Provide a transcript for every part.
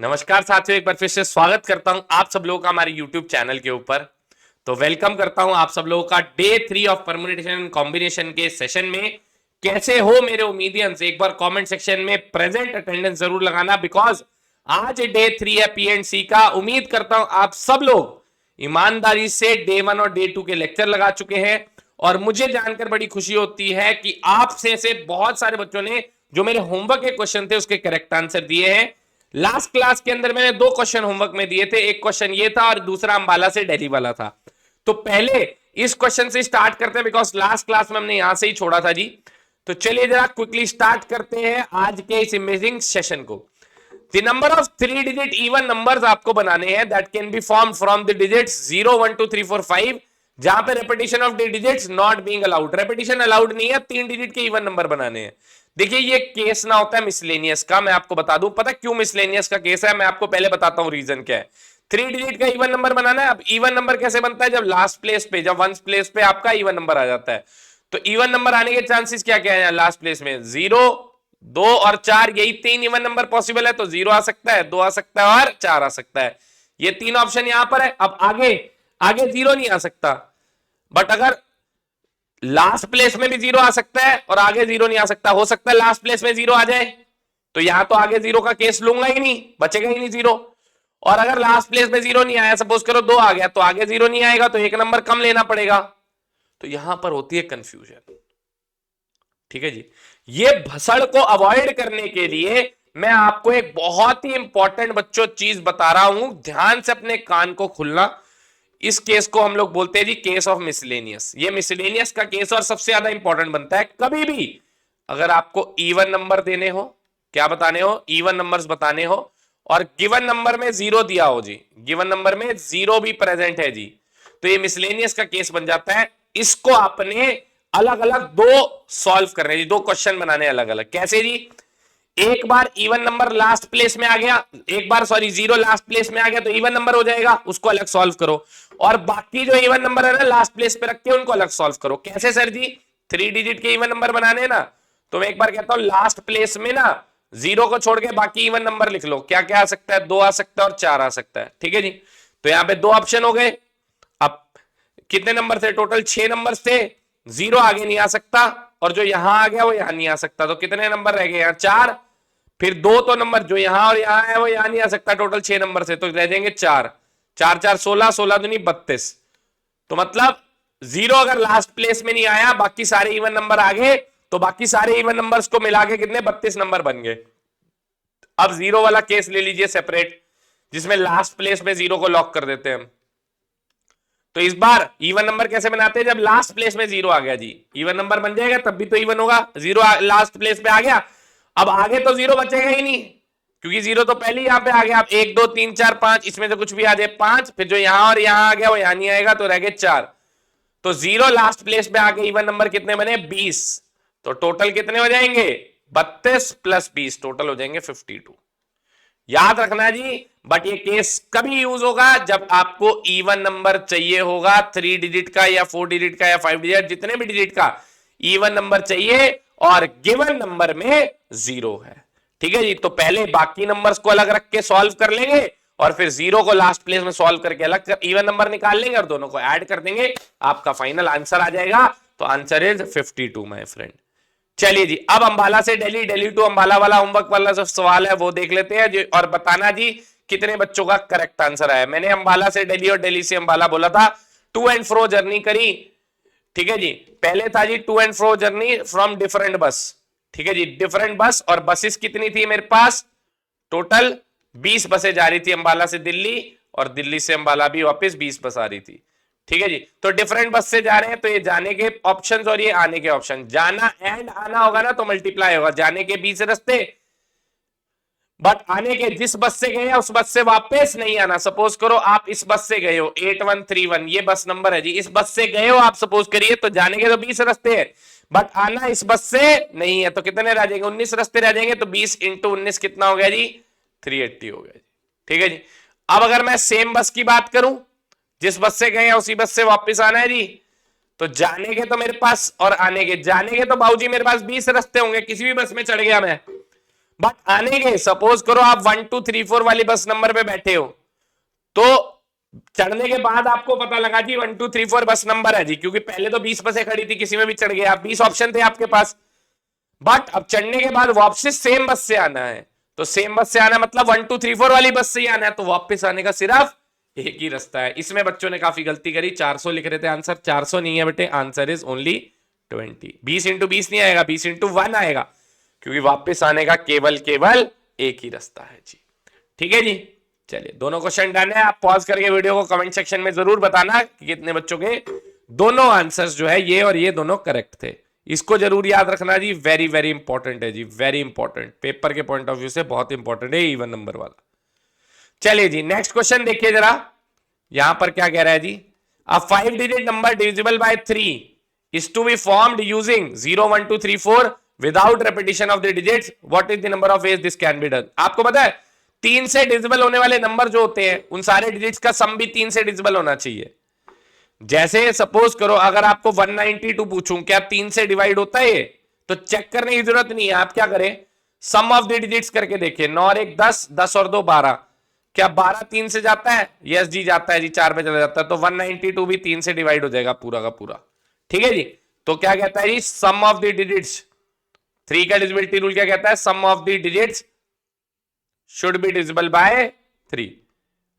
नमस्कार साथियों, एक बार फिर से स्वागत करता हूं आप सब लोगों का हमारे YouTube चैनल के ऊपर। तो वेलकम करता हूं आप सब लोगों का day 3 of permutation and combination के सेशन में। कैसे हो मेरे उमीडियंस? एक बार कमेंट सेक्शन में प्रेजेंट अटेंडेंस जरूर लगाना, बिकॉज आज डे 3 है P&C का। उम्मीद करता हूं आप सब लोग ईमानदारी से डे 1 और डे 2 के लेक्चर लगा चुके हैं। और मुझे जानकर बड़ी खुशी होती है कि आप से बहुत सारे बच्चों ने जो मेरे होमवर्क के क्वेश्चन थे उसके करेक्ट आंसर दिए हैं। लास्ट क्लास के अंदर मैंने 2 क्वेश्चन होमवर्क में दिए थे, एक क्वेश्चन ये था और दूसरा अंबाला से दिल्ली वाला था। तो पहले इस क्वेश्चन से स्टार्ट करते हैं, बिकॉज लास्ट क्लास में हमने यहां से ही छोड़ा था जी। तो चलिए जरा क्विकली स्टार्ट करते हैं आज के इस अमेजिंग सेशन को। The number of 3 digit even numbers आपको बनाने हैं that can B form from the digits 0 1 2 3 4 5, जहां पे repetition of the digits not being allowed, repetition allowed नहीं है, 3 डिजिट के इवन नंबर बनाने हैं। देखिए ये केस ना होता है मिसलेनियस का, मैं आपको बता दूं। पता क्यों मिसलेनियस का केस है? मैं आपको पहले बताता हूं रीजन क्या है। 3 डिजिट का इवन नंबर बनाना है। अब इवन नंबर कैसे बनता है? जब लास्ट प्लेस पे, जब वंस प्लेस पे आपका इवन नंबर आ जाता है। तो इवन नंबर आने के चांसेस क्या क्या है लास्ट प्लेस में? 0, 2 और 4, यही 3 इवन नंबर पॉसिबल है। तो 0 आ सकता है, 2 आ सकता है और 4 आ सकता है। ये 3 ऑप्शन यहां पर है। अब आगे आगे 0 नहीं आ सकता, बट अगर लास्ट प्लेस में भी 0 आ सकता है और आगे 0 नहीं आ सकता। हो सकता है लास्ट प्लेस में 0 आ जाए, तो यहां तो आगे 0 का केस लूंगा ही नहीं, बचेगा ही नहीं 0। और अगर लास्ट प्लेस में 0 नहीं आया, सपोज करो 2 आ गया, तो आगे 0 नहीं आएगा, तो एक नंबर कम लेना पड़ेगा। तो यहां पर होती है कंफ्यूजन। ठीक है जी। ये भसड़ को अवॉइड करने के लिए मैं आपको एक बहुत ही इंपॉर्टेंट बच्चों चीज बता रहा हूं, ध्यान से अपने कान को खुलना। इस केस को हम लोग बोलते हैं जी केस ऑफ मिसलेनियस। ये मिसलेनियस का केस और सबसे ज्यादा इंपॉर्टेंट बनता है। कभी भी अगर आपको इवन नंबर देने हो, क्या बताने हो? इवन नंबर्स बताने हो, और गिवन नंबर में 0 दिया हो जी, गिवन नंबर में 0 भी प्रेजेंट है जी, तो ये मिसलेनियस का केस बन जाता है। इसको आपने अलग अलग 2 सॉल्व करने जी, 2 क्वेश्चन बनाने अलग अलग। कैसे जी? एक बार इवन नंबर लास्ट प्लेस में आ गया, एक बार सॉरी 0 लास्ट प्लेस में आ गया तो इवन नंबर हो जाएगा, उसको अलग सॉल्व करो। और बाकी जो इवन नंबर है ना लास्ट प्लेस पे रख के उनको अलग सॉल्व करो। कैसे सर जी? 3 डिजिट के इवन नंबर बनाने ना, तो मैं एक बार कहता हूं लास्ट प्लेस में ना 0 को छोड़ के बाकी इवन नंबर लिख लो। क्या क्या आ सकता है? 2 आ सकता है और 4 आ सकता है। ठीक है जी। तो यहां पे 2 ऑप्शन हो गए। अब कितने नंबर थे? टोटल 6 नंबर थे। 0 आगे नहीं आ सकता, और जो यहां आ गया वो यहां नहीं आ सकता। तो कितने नंबर रह गए? यहां 4। फिर 2 तो नंबर जो यहां और यहां है वो यहां नहीं आ सकता। टोटल 6 नंबर से तो रह जाएंगे 4, 4 4 16, 16 दूनी 32। तो मतलब 0 अगर लास्ट प्लेस में नहीं आया, बाकी सारे इवन नंबर आ गए, तो बाकी सारे इवन नंबर्स को मिला के कितने? 32 नंबर बन गए। अब 0 वाला केस ले लीजिए सेपरेट, जिसमें लास्ट प्लेस में 0 को लॉक कर देते हैं। तो इस बार इवन नंबर कैसे बनाते हैं? जब लास्ट प्लेस में 0 आ गया जी, इवन नंबर बन जाएगा, तब भी तो इवन होगा। 0 लास्ट प्लेस पे आ गया, अब आगे तो 0 बचेगा ही नहीं, क्योंकि 0 तो पहले यहां पे आ गया। अब 1 2 3 4 5, इसमें से कुछ भी आ जाए 5, फिर जो यहां और यहां आ गया वो यहां नहीं आएगा, तो रह गए 4। तो 0 लास्ट प्लेस पे आके इवन नंबर कितने बने? 20। तो टोटल कितने हो जाएंगे? 32 प्लस 20, टोटल हो जाएंगे 52। याद रखना जी। बट ये केस कभी यूज होगा जब आपको इवन नंबर चाहिए होगा, 3 डिजिट का या 4 डिजिट का या 5 डिजिट, जितने भी डिजिट का इवन नंबर चाहिए, और गिवन नंबर में 0 है। ठीक है जी। तो पहले बाकी नंबर्स को अलग रख के सॉल्व कर लेंगे, और फिर 0 को लास्ट प्लेस में सॉल्व करके अलग कर इवन नंबर निकाल लेंगे, और दोनों को ऐड कर देंगे, आपका फाइनल आंसर आ जाएगा। तो आंसर इज 52 माय फ्रेंड। चलिए जी, अब अंबाला से दिल्ली, दिल्ली टू अंबाला वाला होमवर्क वाला जो सवाल है वो देख लेते हैं जी, और बताना जी कितने बच्चों का करेक्ट आंसर आया। मैंने अंबाला से दिल्ली और दिल्ली से अंबाला बोला था, टू एंड फ्रो जर्नी करी। ठीक है जी। पहले था जी to and fro journey from different bus. ठीक है जी, डिफरेंट बस। और बसेस कितनी थी मेरे पास? टोटल 20 बसें जा रही थी अंबाला से दिल्ली, और दिल्ली से अंबाला भी वापस 20 बस आ रही थी। ठीक है जी। तो डिफरेंट बस से जा रहे हैं, तो ये जाने के ऑप्शंस और ये आने के ऑप्शन, जाना एंड आना होगा ना तो मल्टीप्लाई होगा। जाने के 20 रास्ते, बट आने के जिस बस से गए उस बस से वापस नहीं आना। सपोज करो आप इस बस से गए हो 8131, ये बस नंबर है जी, इस बस से गए हो आप, सपोज करिए, तो जाने के तो 20 रास्ते हैं, बट आना इस बस से नहीं है, तो कितने रह जाएंगे? 19 रास्ते रह जाएंगे। तो 20 इंटू 19 कितना हो गया जी? 380 हो गया जी। ठीक है जी। अब अगर मैं सेम बस की बात करूं, जिस बस से गए उसी बस से वापस आना है जी, तो जाने के तो मेरे पास और आने के, जाने के तो बाबूजी मेरे पास 20 रास्ते होंगे, किसी भी बस में चढ़ गया मैं, बट आने के सपोज करो आप 1 2 3 4 वाली बस नंबर पे बैठे हो, तो चढ़ने के बाद आपको पता लगा कि 1 2 3 4 बस नंबर है जी, क्योंकि पहले तो 20 बसें खड़ी थी, किसी में भी चढ़ गए आप, 20 ऑप्शन थे आपके पास। बट अब चढ़ने के बाद वापस सेम बस से आना है, तो सेम बस से आना मतलब 1 2 3 4 वाली बस से ही आना है, तो वापस आने का सिर्फ एक ही रास्ता है। इसमें बच्चों ने काफी गलती करी, 400 लिख रहे थे आंसर, 400 नहीं है बेटे, आंसर इज ओनली 20। 20 इंटू 20 नहीं आएगा, 20 इंटू 1 आएगा, क्योंकि वापस आने का केवल केवल एक ही रास्ता है जी। ठीक है जी, चलिए दोनों क्वेश्चन डन है। आप पॉज करके वीडियो को कमेंट सेक्शन में जरूर बताना कि कितने बच्चों के दोनों आंसर्स जो है ये और ये दोनों करेक्ट थे। इसको जरूर याद रखना जी, वेरी वेरी इंपॉर्टेंट है जी, वेरी इंपॉर्टेंट, पेपर के पॉइंट ऑफ व्यू से बहुत इंपॉर्टेंट है इवन नंबर वाला। चलिए जी नेक्स्ट क्वेश्चन देखिए जरा, यहां पर क्या कह रहा है जी, a 5 digit number divisible by 3 is to be formed using 0 1 2 3 4 without repetition of the digits, what is the number of ways this can be done. आपको पता है 3 से डिविजिबल होने वाले नंबर जो होते हैं उन सारे डिजिट्स का सम भी 3 से डिविजिबल होना चाहिए। जैसे सपोज करो अगर आपको 192 पूछूं क्या 3 से डिवाइड होता है ये, तो चेक करने की जरूरत नहीं है, आप क्या करें सम ऑफ द डिजिट्स करके देखिए, 9 और 1 10, 10 और 2 12, क्या 12 3 से जाता है, यस जी जाता है जी, 4 पे चला जाता है, तो 192 भी 3 से डिवाइड हो जाएगा पूरा का पूरा। ठीक है जी, तो क्या कहता है जी सम ऑफ द डिजिट्स, 3 का डिविजिबिलिटी रूल क्या कहता है, sum of the digits should be divisible by 3,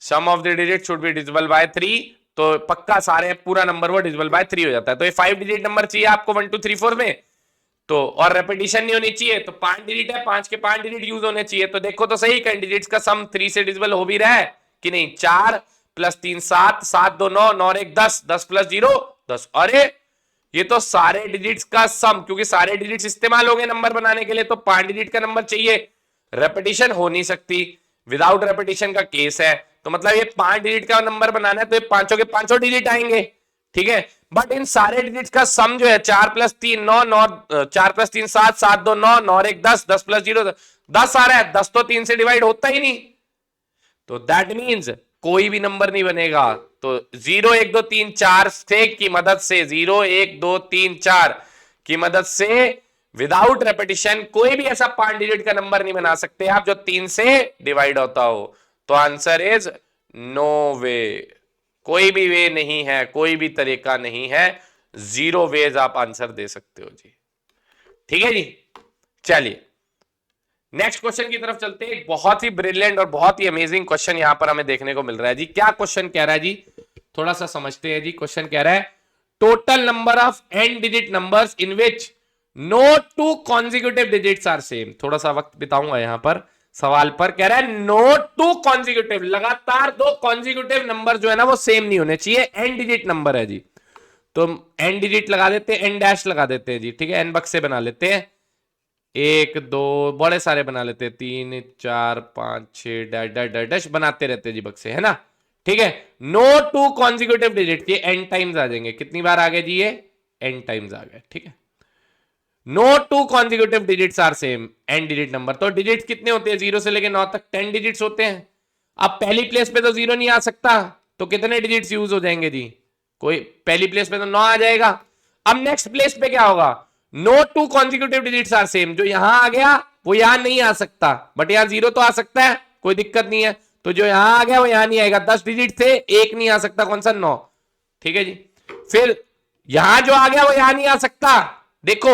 sum of the digit should be divisible by 3, तो पक्का सारे पूरा नंबर वो डिविजिबल बाय 3 हो जाता है। तो ये 5 डिजिट नंबर चाहिए आपको 1 2 3 4 में, तो और रेपिटेशन नहीं होनी चाहिए, तो 5 डिजिट है, 5 के 5 डिजिट यूज होने चाहिए। तो देखो तो सही कैंडिडेट्स का सम 3 से डिविजिबल हो भी रहा है कि नहीं, 4 प्लस 3 7, 7 2 9, 9 और 1 10, 10 प्लस 0 10, अरे ये तो सारे डिजिट्स का सम, क्योंकि सारे डिजिट्स इस्तेमाल हो गए नंबर बनाने के लिए, तो 5 डिजिट का नंबर चाहिए, रेपिटेशन हो नहीं सकती, विदाउट रेपिटेशन का केस है, तो मतलब ये 5 डिजिट का नंबर बनाना है तो ये पांचों के पांचों डिजिट आएंगे। ठीक है, बट इन सारे डिजिट्स का सम जो है 4 प्लस 3 9, 9 4 प्लस 3 7, 7 2 9, 9 और 1 10, 10 प्लस 0 10 आ रहा है, 10 तो 3 से डिवाइड होता ही नहीं, तो दैट मीन्स कोई भी नंबर नहीं बनेगा। तो 0 1 2 3 4 से की मदद से 0 1 2 3 4 की मदद से विदाउट रेपिटेशन कोई भी ऐसा 5 डिजिट का नंबर नहीं बना सकते आप जो 3 से डिवाइड होता हो। तो आंसर इज नो वे, कोई भी वे नहीं है, कोई भी तरीका नहीं है, 0 वेज आप आंसर दे सकते हो जी। ठीक है जी, चलिए नेक्स्ट क्वेश्चन की तरफ चलते हैं। एक बहुत ही ब्रिलियंट और बहुत ही अमेजिंग क्वेश्चन यहां पर हमें देखने को मिल रहा है जी। क्या क्वेश्चन कह रहा है जी, थोड़ा सा समझते हैं जी। क्वेश्चन कह रहा है total number of n digit numbers in which no 2 consecutive digits are same. थोड़ा सा वक्त बिताऊंगा यहां पर सवाल पर, कह रहा है नो 2 कॉन्जिक्यूटिव, लगातार 2 कॉन्जिक्यूटिव नंबर जो है ना वो सेम नहीं होने चाहिए, n डिजिट नंबर है जी। तो n डिजिट लगा देते हैं, n डैश लगा देते हैं जी। ठीक है, n बक्से बना लेते हैं, 1 2 बड़े सारे बना लेते हैं, 3 4 5 6 डैश डैश डैश डैश बनाते रहते हैं जी बक्से, है ना। ठीक है, नो 2 कॉन्जिक्यूटिव डिजिट, ये n टाइम्स आ जाएंगे, कितनी बार आ गए जी ये n टाइम्स आ गए। ठीक है, no 2 consecutive digits are same n digit number, तो डिजिट्स कितने होते हैं 0 से लेकर 9 तक 10 डिजिट्स होते हैं। अब पहली प्लेस पे तो 0 नहीं आ सकता, तो कितने डिजिट्स यूज हो जाएंगे जी, कोई पहली प्लेस पे तो 9 आ जाएगा। अब नेक्स्ट प्लेस पे क्या होगा, no 2 consecutive digits are same, जो यहां आ गया वो यहां नहीं आ सकता, बट यहां 0 तो आ सकता है, कोई दिक्कत नहीं है, तो जो यहां आ गया वो यहां नहीं आएगा। 10 डिजिट थे, एक नहीं आ सकता, कौन सा 9। ठीक है जी, फिर यहां जो आ गया वो यहां नहीं आ सकता, देखो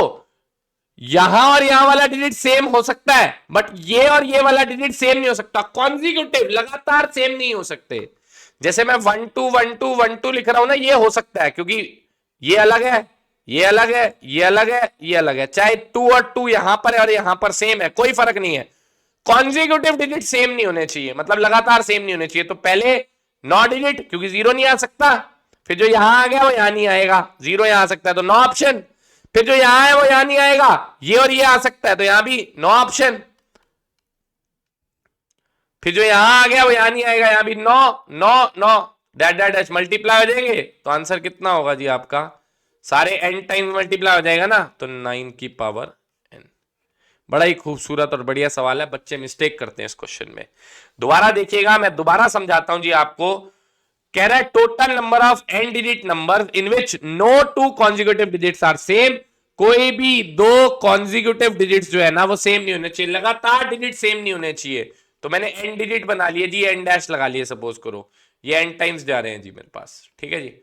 यहां और यहां वाला डिजिट सेम हो सकता है, बट ये और ये वाला डिजिट सेम नहीं हो सकता, कॉन्जिक्यूटिव लगातार सेम नहीं हो सकते। जैसे मैं 1 2 1 2 1 2 लिख रहा हूं ना, ये हो सकता है क्योंकि ये अलग है, ये अलग है, ये अलग है, ये अलग है, चाहे 2 और 2 यहां पर है और यहां पर सेम है, कोई फर्क नहीं है। कॉन्जिक्यूटिव डिजिट सेम नहीं होने चाहिए, मतलब लगातार सेम नहीं होने चाहिए। तो पहले 9 डिजिट, क्योंकि 0 नहीं आ सकता, फिर जो यहां आ गया वो यहां नहीं आएगा, 0 यहां आ सकता है तो 9 ऑप्शन, फिर जो यहां है वो यहां नहीं आएगा, ये और ये आ सकता है तो यहां भी 9 ऑप्शन, फिर जो यहां आ गया वो यहां नहीं आएगा, यहां भी 9 9 9 डैश डैश डैश मल्टीप्लाई हो जाएंगे, तो आंसर कितना होगा जी आपका, सारे n टाइम मल्टीप्लाई हो जाएगा ना, तो 9 की पावर n। बड़ा ही खूबसूरत और बढ़िया सवाल है, बच्चे मिस्टेक करते हैं इस क्वेश्चन में। दोबारा देखिएगा, मैं दोबारा समझाता हूं जी आपको। कह रहा है total number of n digit number in which no 2 consecutive digits are same, कोई भी दो कॉन्जिक्यूटिव डिजिट्स जो है ना वो सेम नहीं होने चाहिए, लगातार डिजिट सेम नहीं होने चाहिए। तो मैंने एन डिजिट बना लिए जी, एन डैश लगा लिए, सपोज करो ये एन टाइम्स जा रहे हैं जी मेरे पास, ठीक है जी।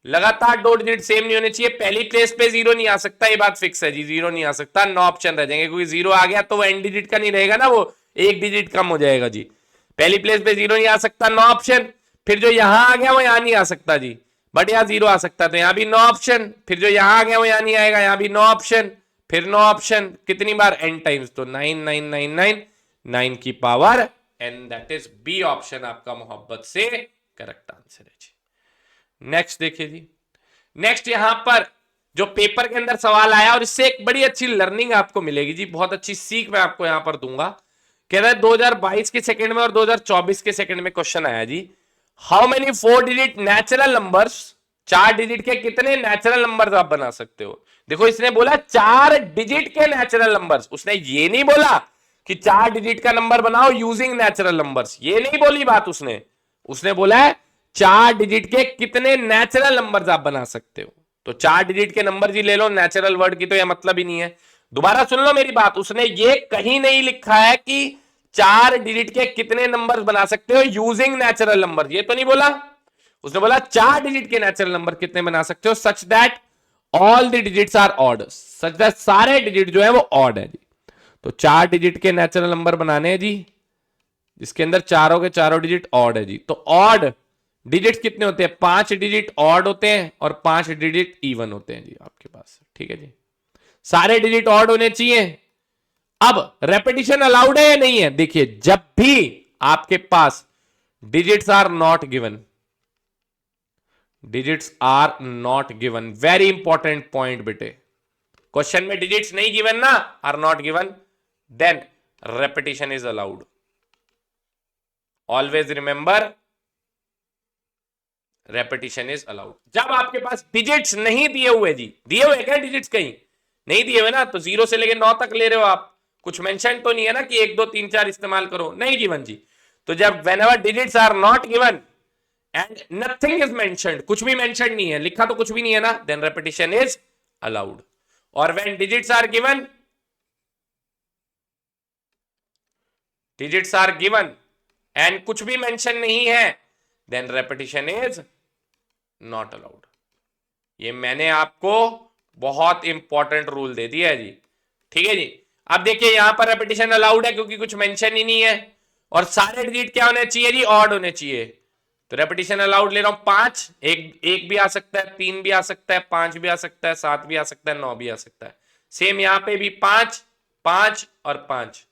लगातार दो डिजिट सेम नहीं होने चाहिए, पहली प्लेस पे जीरो नहीं आ सकता, ये बात फिक्स है जी, जीरो नहीं आ सकता, 9 ऑप्शन रह जाएंगे, क्योंकि जीरो आ गया तो वो एन डिजिट का नहीं रहेगा ना, वो एक डिजिट कम हो जाएगा जी। पहली प्लेस पे जीरो नहीं आ सकता, 9 ऑप्शन, फिर जो यहां आ गया वो यहां नहीं आ सकता जी, बट यहां जीरो आ सकता, तो यहां भी 9 ऑप्शन, फिर जो यहां आ गया वो यहां नहीं आएगा, यहां भी 9 ऑप्शन, फिर 9 ऑप्शन, कितनी बार, एन टाइम्स, तो 9999, 9 की power n, that is B option आपका मोहब्बत से करेक्ट आंसर है जी। नेक्स्ट देखिए जी, नेक्स्ट यहां पर जो पेपर के अंदर सवाल आया और इससे एक बड़ी अच्छी लर्निंग आपको मिलेगी जी, बहुत अच्छी सीख मैं आपको यहां पर दूंगा। कह रहा है 2022 के सेकंड में और 2024 के सेकंड में क्वेश्चन आया जी, how many 4 digit natural numbers, 4 digit के कितने नेचुरल नंबर्स आप बना सकते हो। देखो इसने बोला 4 डिजिट के नेचुरल नंबर्स, उसने ये नहीं बोला कि 4 डिजिट का नंबर बनाओ यूजिंग नेचुरल नंबर्स, ये नहीं बोली बात उसने। उसने बोला है 4 डिजिट के कितने नेचुरल नंबर्स आप बना सकते हो। तो 4 डिजिट के नंबर जी ले लो, नेचुरल वर्ड की तो यह मतलब ही नहीं है। दोबारा सुन लो मेरी बात, उसने ये कहीं नहीं लिखा है कि 4 डिजिट के कितने नंबर बना सकते हो यूजिंग नेचुरल नंबर, ये तो नहीं बोला। उसने बोला 4 डिजिट के नेचुरल नंबर कितने बना सकते हो, such that all the digits are odd, such that सारे डिजिट जो है वो ऑड है जी। तो 4 डिजिट के नेचुरल नंबर बनाने हैं जी, जिसके अंदर चारों के चारों डिजिट ऑड है जी। तो ऑड डिजिट कितने होते हैं, 5 डिजिट ऑड होते हैं और 5 डिजिट इवन होते हैं जी आपके पास, ठीक है जी। सारे डिजिट ऑड होने चाहिए। अब रेपिटेशन अलाउड है या नहीं है, देखिए जब भी आपके पास digits are not given, digits are not given, very important point बेटे, क्वेश्चन में डिजिट्स नहीं गिवन ना, are not given, then repetition is allowed. Always remember repetition is allowed. जब आपके पास डिजिट्स नहीं दिए हुए जी, दिए हुए क्या डिजिट्स, कहीं नहीं दिए हुए ना, तो 0 से लेके 9 तक ले रहे हो आप, कुछ मेंशन तो नहीं है ना कि 1 2 3 4 इस्तेमाल करो, नहीं गिवन जी। तो जब whenever digits are not given and nothing is mentioned, कुछ भी मेंशन नहीं है, लिखा तो कुछ भी नहीं है ना, देन रेपिटेशन इज अलाउड। और when digits are given, digits are given and कुछ भी मेंशन नहीं है, then repetition is not allowed. ये मैंने आपको बहुत इंपॉर्टेंट रूल दे दिया है जी, ठीक है जी। अब देखिए यहां पर रेपिटेशन अलाउड है क्योंकि कुछ मेंशन ही नहीं है, और सारे डिजिट क्या होने चाहिए जी, ऑड होने चाहिए। तो रेपिटेशन अलाउड ले रहा हूं 5, एक भी आ सकता है, 3 भी आ सकता है, 5 भी आ सकता है, 7 भी आ सकता है, 9 भी आ सकता है। सेम यहां पे भी 5 5 और 5,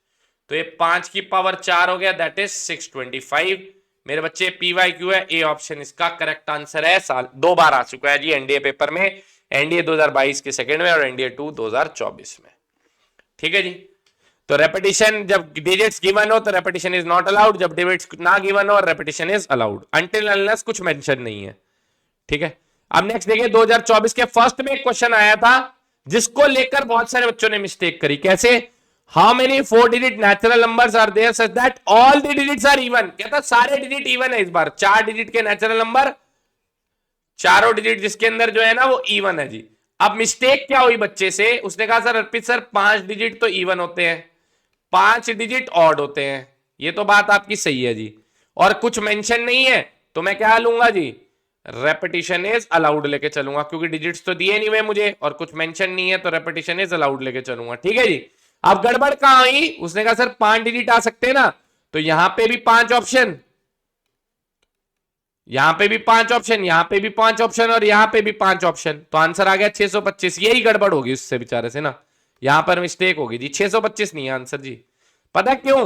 तो ये 5 की पावर 4 हो गया, दैट इज 625। मेरे बच्चे PYQ है, ए ऑप्शन इसका करेक्ट आंसर है। साल 2 बार आ चुका है जी एनडीए पेपर में, एनडीए 2022 के सेकंड में और एनडीए 2 2024 में, ठीक है जी। तो रेपिटेशन जब डिजिट्स गिवन हो तो रेपिटेशन इज नॉट अलाउड, जब डिजिट्स ना गिवन हो repetition is allowed, until unless कुछ मेंशन नहीं है, ठीक है। अब नेक्स्ट देखिए 2024 के फर्स्ट में एक क्वेश्चन आया था जिसको लेकर बहुत सारे बच्चों ने मिस्टेक करी। कैसे, how many 4 digit natural numbers are there such that all the digits are even, कहता सारे डिजिट इवन है इस बार, 4 डिजिट के नेचुरल नंबर, चारों डिजिट जिसके अंदर जो है ना वो इवन है जी। अब मिस्टेक क्या हुई बच्चे से, उसने कहा सर अर्पित सर 5 डिजिट तो इवन होते हैं, 5 डिजिट ऑड होते हैं, ये तो बात आपकी सही है जी, और कुछ मेंशन नहीं है, तो मैं क्या लूंगा जी, रेपिटेशन इज अलाउड लेके चलूंगा, क्योंकि डिजिट्स तो दिए नहीं हुए मुझे और कुछ मेंशन नहीं है, तो रेपिटेशन इज अलाउड लेके चलूंगा, ठीक है जी। अब गड़बड़ कहां आई, उसने कहा सर 5 डिजिट आ सकते हैं ना, तो यहां पे भी 5 ऑप्शन, यहां पे भी 5 ऑप्शन, यहां पे भी 5 ऑप्शन और यहां पे भी 5 ऑप्शन, तो आंसर आ गया 625। यही गड़बड़ होगी उससे बेचारे से ना, यहां पर मिस्टेक होगी जी, 625 नहीं है आंसर जी। पता क्यों,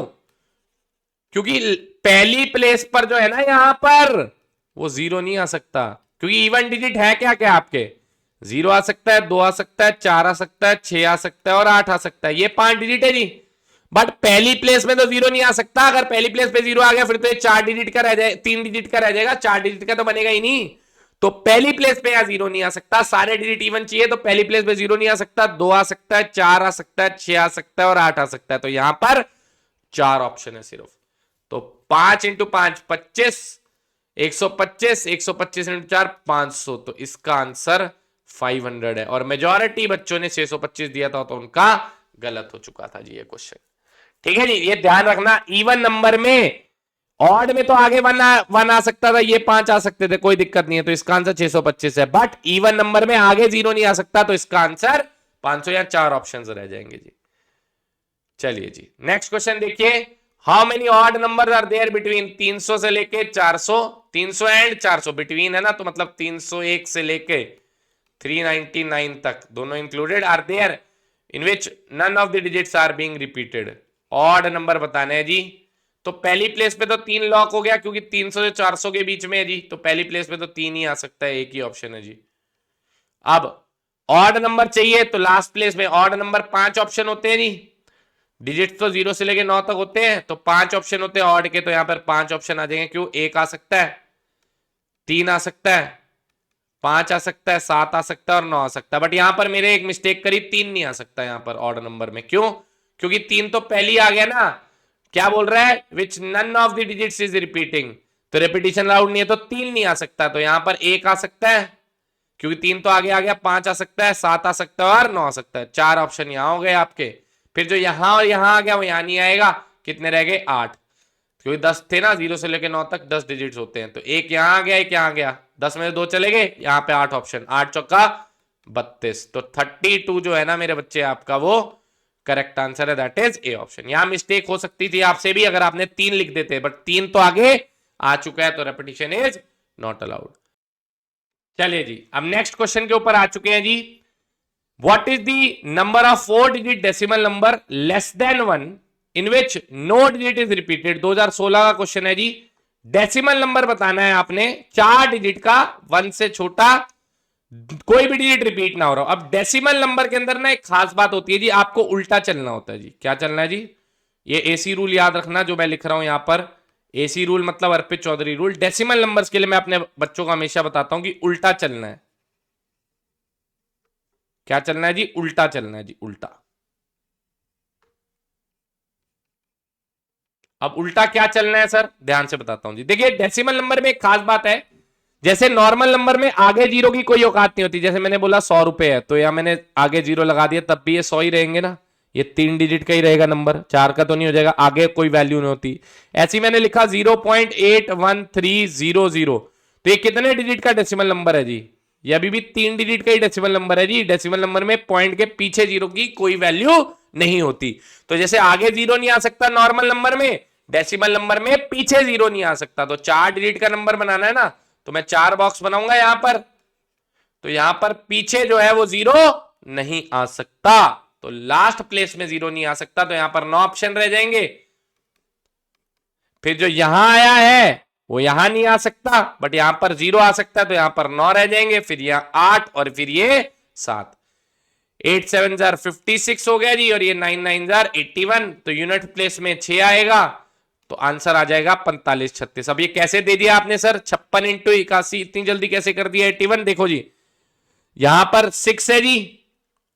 क्योंकि पहली प्लेस पर जो है ना यहां पर वो 0 नहीं आ सकता, क्योंकि इवन डिजिट है क्या क्या आपके, 0 आ सकता है, 2 आ सकता है, 4 आ सकता है, 6 आ सकता है और 8 आ सकता है, ये 5 डिजिट है जी। बट पहली प्लेस में तो 0 नहीं आ सकता, अगर पहली प्लेस पे 0 आ गया फिर तो ये 4 डिजिट का रह जाए, 3 डिजिट का रह जाएगा, 4 डिजिट का तो बनेगा ही नहीं। तो पहली प्लेस पे यहां 0 नहीं आ सकता, सारे डिजिट इवन चाहिए, तो पहली प्लेस पे 0 नहीं आ सकता, 2 आ सकता है, 4 आ सकता है, 6 आ सकता है और 8 आ सकता है, तो यहां पर 4 ऑप्शन है सिर्फ। तो 5 इंटू 5 25, 125, 125 इंटू 4 500, तो इसका आंसर 500 है, और मेजॉरिटी बच्चों ने 625 दिया था, तो उनका गलत हो चुका था जी ये क्वेश्चन। ठीक है जी, ये ध्यान रखना। इवन नंबर में, ऑड में तो आगे वन आ सकता था, ये 5 आ सकते थे, कोई दिक्कत नहीं है, तो इसका आंसर 625 है। बट इवन नंबर में आगे 0 नहीं आ सकता, तो इसका आंसर 500 या 4 ऑप्शन रह जाएंगे जी। चलिए जी, नेक्स्ट क्वेश्चन देखिए। How many odd number are there between 300 से लेके 400, 300 एंड 400 बिटवीन है ना, तो मतलब 301 से लेके 399 तक दोनों included are there in which none of the digits are being repeated. Odd number बताने हैं जी। तो पहली प्लेस पे तो 3 लॉक हो गया, क्योंकि 300 से 400 के बीच में है जी, तो पहली प्लेस पे तो 3 ही आ सकता है, एक ही ऑप्शन है जी। अब ऑड नंबर चाहिए, तो लास्ट प्लेस में ऑड नंबर 5 ऑप्शन होते हैं जी। डिजिट तो 0 से लेके 9 तक होते हैं, तो 5 ऑप्शन होते हैं ऑड के, तो यहां पर 5 ऑप्शन आ जाएंगे। क्यों? 1 आ सकता है, 3 आ सकता है, 5 आ सकता है, 7 आ सकता है और 9 आ सकता है। बट यहां पर मेरे एक मिस्टेक करी, 3 नहीं आ सकता यहां पर ऑड नंबर में। क्यों? क्योंकि 3 तो पहली आ गया ना। क्या बोल रहा है? Which none of the digits is repeating, तो रिपीटिशन अलाउड नहीं है, तो 3 नहीं आ सकता। तो यहां पर 1 आ सकता है, क्योंकि 3 तो आगे आ गया, 5 आ सकता है, 7 आ सकता है और 9 आ सकता है। 4 ऑप्शन यहां हो गए आपके। फिर जो यहां और यहां आ गया वो यहां नहीं आएगा। कितने रह गए? 8, क्योंकि 10 थे ना, 0 से लेकर 9 तक 10 डिजिट्स होते हैं, तो एक यहां आ गया, एक यहां आ गया, 10 में से 2 चले गए, यहां पे 8 ऑप्शन, 8 चौका 32, तो 32 जो है ना मेरे बच्चे आपका, वो करेक्ट आंसर है, दैट इज ए ऑप्शन। यहां मिस्टेक हो सकती थी आपसे भी, अगर आपने 3 लिख देते, बट 3 तो आगे आ चुका है, तो रेपिटेशन इज नॉट अलाउड। चलिए जी, अब नेक्स्ट क्वेश्चन के ऊपर आ चुके हैं जी। What is the number of 4 digit decimal number less than 1 in which no digit is repeated. 2016 का क्वेश्चन है जी। डेसिमल नंबर बताना है आपने, 4 डिजिट का, 1 से छोटा कोई भी डिजिट रिपीट ना हो रहा हो। अब डेसिमल नंबर के अंदर ना एक खास बात होती है जी, आपको उल्टा चलना होता है जी। क्या चलना है जी? ये एसी रूल याद रखना जो मैं लिख रहा हूं यहां पर। एसी रूल मतलब अर्पित चौधरी रूल। डेसिमल नंबर्स के लिए मैं अपने बच्चों को हमेशा बताता हूं कि उल्टा चलना है। क्या चलना है जी? उल्टा चलना है जी, उल्टा। अब उल्टा क्या चलना है सर? ध्यान से बताता हूं जी। देखिए, डेसिमल नंबर में एक खास बात है, जैसे नॉर्मल नंबर में आगे 0 की कोई औकात नहीं होती। जैसे मैंने बोला 100 रुपए है, तो यहां मैंने आगे 0 लगा दिया, तब भी ये 100 ही रहेंगे ना। ये 3 डिजिट का ही रहेगा नंबर, 4 का तो नहीं हो जाएगा, आगे कोई वैल्यू नहीं होती। ऐसी मैंने लिखा 0.81300, तो ये कितने डिजिट का डेसिमल नंबर है जी? ये अभी भी 3 डिजिट का ही डेसिमल नंबर है जी। डेसिमल नंबर में पॉइंट के पीछे 0 की कोई वैल्यू नहीं होती। तो जैसे आगे 0 नहीं आ सकता नॉर्मल नंबर में, डेसिमल नंबर में पीछे 0 नहीं आ सकता। तो 4 डिजिट का नंबर बनाना है ना, तो मैं 4 बॉक्स बनाऊंगा यहां पर, तो यहां पर पीछे जो है वो 0 नहीं आ सकता, तो लास्ट प्लेस में 0 नहीं आ सकता, तो यहां पर 9 ऑप्शन रह जाएंगे। फिर जो यहां आया है वो यहां नहीं आ सकता, बट यहां पर 0 आ सकता है, तो यहां पर 9 रह जाएंगे। फिर यहां 8 और फिर ये 7। 8 7 56 हो गया जी, और ये 9 9 81, तो यूनिट प्लेस में 6 आएगा, तो आंसर आ जाएगा 45 36। अब ये कैसे दे दिया आपने सर? 56 इंटू 81, इतनी जल्दी कैसे कर दिया 81? देखो जी, यहां पर 6 है जी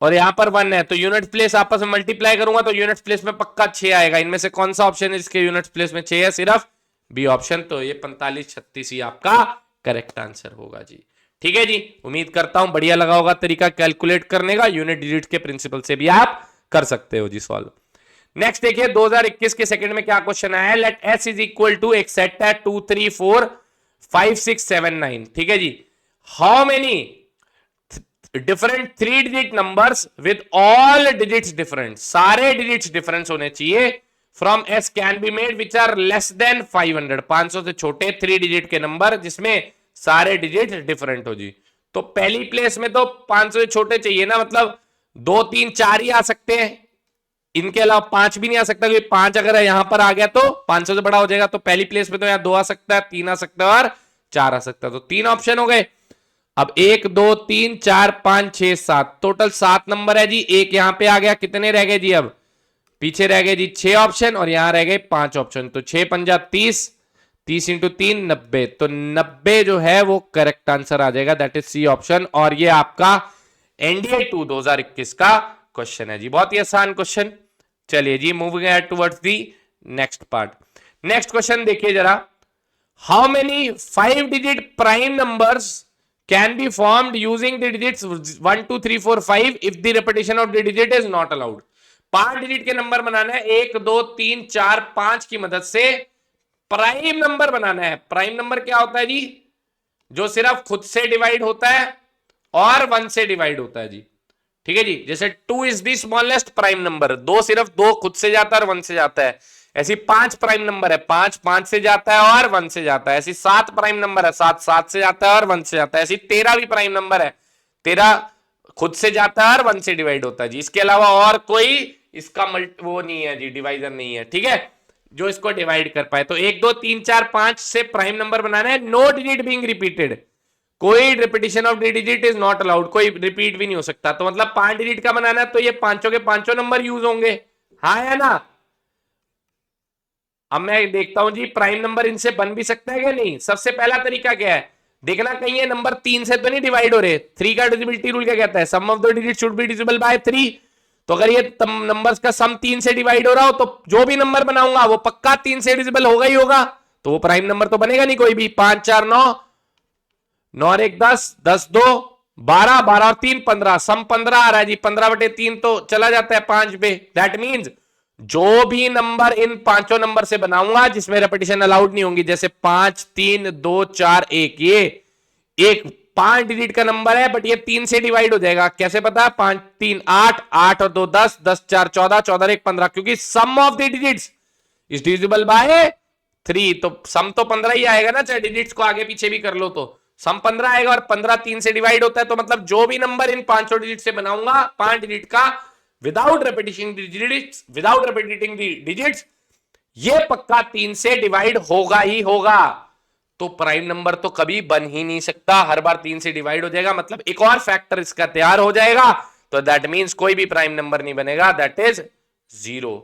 और यहां पर 1 है, तो यूनिट प्लेस आपस में मल्टीप्लाई करूंगा तो यूनिट प्लेस में पक्का 6 आएगा। इनमें से कौन सा ऑप्शन है जिसके यूनिट प्लेस में 6 है? सिर्फ बी ऑप्शन। तो ये 45 36 ही आपका करेक्ट आंसर होगा जी। ठीक है जी, उम्मीद करता हूं बढ़िया लगा होगा तरीका कैलकुलेट करने का। यूनिट डिजिट के प्रिंसिपल से भी आप कर सकते हो जी सॉल्व। नेक्स्ट देखिए 2021 के सेकंड में क्या क्वेश्चन आया है। Let S is equal to एक सेट है 2 3 4 5 6 7 9। ठीक है जी, how many different 3 digit numbers with all digits different, सारे डिजिट्स डिफरेंस होने चाहिए, from S can be made which are less than 500, 500 से छोटे 3 डिजिट के नंबर जिसमें सारे डिजिट डिफरेंट हो जी। तो पहली प्लेस में तो 500 से छोटे चाहिए ना, मतलब 2 3 4 ही आ सकते हैं, इनके अलावा 5 भी नहीं आ सकता, क्योंकि 5 अगर यहां पर आ गया तो 500 से बड़ा हो जाएगा। तो पहली प्लेस में तो यहां 2 आ सकता है, 3 आ सकता है और 4 आ सकता है, तो 3 ऑप्शन हो गए। अब 1 2 3 4 5 6 7, टोटल 7 नंबर है जी। एक यहां पे आ गया, कितने रह गए जी? अब पीछे रह गए जी 6 ऑप्शन और यहां रह गए 5 ऑप्शन, तो 6 पंजा 30, 30 इंटू 3 90, तो 90 जो है वो करेक्ट आंसर आ जाएगा, दैट इज सी ऑप्शन। और ये आपका एनडीए 2 2021 का क्वेश्चन है जी, बहुत ही आसान क्वेश्चन। चलिए जी, moving ahead towards the next part. Next question देखिए जरा, how many 5 digit prime numbers can be formed using the digits 1 2 3 4 5 if the repetition of the digit is not allowed. 5 digit के number बनाना है, 1 2 3 4 5 की मदद से prime number बनाना है. Prime number क्या होता है जी? जो सिर्फ खुद से डिवाइड होता है और 1 से डिवाइड होता है जी. ठीक है जी. जैसे 2 is the smallest prime number, 2 सिर्फ 2 खुद से जाता है और 1 से जाता है. ऐसी 5 प्राइम नंबर है, 5 5 से जाता है और 1 से जाता है. ऐसी 7 प्राइम नंबर है, 7 7 से जाता है और 1 से जाता है. ऐसी 13 भी प्राइम नंबर है, 13 खुद से जाता है और 1 से डिवाइड होता है जी. इसके अलावा और कोई इसका वो नहीं है जी, डिवाइजर नहीं है. ठीक है, जो इसको डिवाइड कर पाए. तो 1 2 3 4 5 से प्राइम नंबर बनाना है. नो डिजिट बीइंग रिपीटेड, कोई repetition of digit is not allowed, कोई रिपीट भी नहीं हो सकता. तो मतलब 5 डिजिट का बनाना है तो ये पांचों के पांचों नंबर यूज होंगे. हाँ है ना? अब मैं देखता हूं जी प्राइम नंबर इनसे बन भी सकता है क्या नहीं. सबसे पहला तरीका क्या है देखना, कहीं ये नंबर 3 से तो नहीं डिवाइड हो रहे. 3 का डिविजिबिलिटी रूल क्या कहता है? Sum of the digit should be divisible by 3. तो अगर ये नंबर्स का सम 3 से डिवाइड हो रहा हो तो जो भी नंबर बनाऊंगा वो पक्का 3 से डिविजिबल होगा ही होगा. तो वो प्राइम नंबर तो बनेगा नहीं कोई भी. 5 4 9, 9 और 1 10, 10 2 12, 12 और 3 15, सम 15 आ रहा है जी. 15/3 तो चला जाता है 5 पे. दैट मीन्स जो भी नंबर इन पांचों नंबर से बनाऊंगा जिसमें रेपिटेशन अलाउड नहीं होंगी, जैसे 5 3 2 4 1, ये एक 5 डिजिट का नंबर है बट ये 3 से डिवाइड हो जाएगा. कैसे पता? 5 3 8, 8 और 2 10, 10 4 14, 14 और 1 15, क्योंकि sum of the digits is divisible by 3. तो सम तो 15 ही आएगा ना, चाहे डिजिट्स को आगे पीछे भी कर लो तो सम 15 आएगा. और 15 3 से डिवाइड होता है. तो मतलब जो भी नंबर इन पांचों डिजिट से बनाऊंगा 5 डिजिट का, विदाउट रेपिटिंग डिजिट्स, ये पक्का 3 से डिवाइड होगा ही होगा. तो प्राइम नंबर तो कभी बन ही नहीं सकता, हर बार 3 से डिवाइड हो जाएगा. मतलब एक और फैक्टर इसका तैयार हो जाएगा. तो दैट मींस कोई भी प्राइम नंबर नहीं बनेगा, दैट इज 0.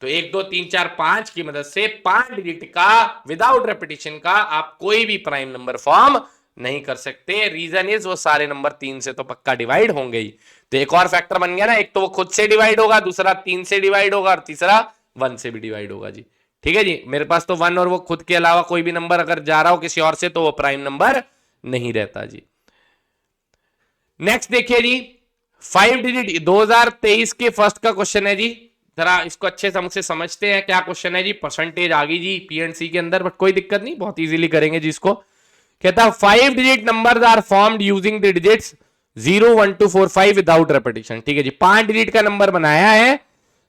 तो 1 2 3 4 5 की मदद से 5 डिजिट का विदाउट रेपिटेशन का आप कोई भी प्राइम नंबर फॉर्म नहीं कर सकते. रीजन इज वो सारे नंबर 3 से तो पक्का डिवाइड होंगे ही. तो एक और फैक्टर बन गया ना, एक तो वो खुद से डिवाइड होगा, दूसरा 3 से डिवाइड होगा और तीसरा 1 से भी डिवाइड होगा जी. ठीक है जी. मेरे पास तो 1 और वो खुद के अलावा कोई भी नंबर अगर जा रहा हो किसी और से तो वो प्राइम नंबर नहीं रहता जी. नेक्स्ट देखिए जी, 5 डिजिट 2023 के फर्स्ट का क्वेश्चन है जी. जरा इसको अच्छे से समझते हैं. क्या क्वेश्चन है जी? परसेंटेज आ गई जी पीएनसी के अंदर, बट कोई दिक्कत नहीं, बहुत इजीली करेंगे जी इसको. कहता है 5 digit numbers are formed using the digits 0 1 2 4 5 without repetition. ठीक है जी. 5 डिजिट का नंबर बनाया है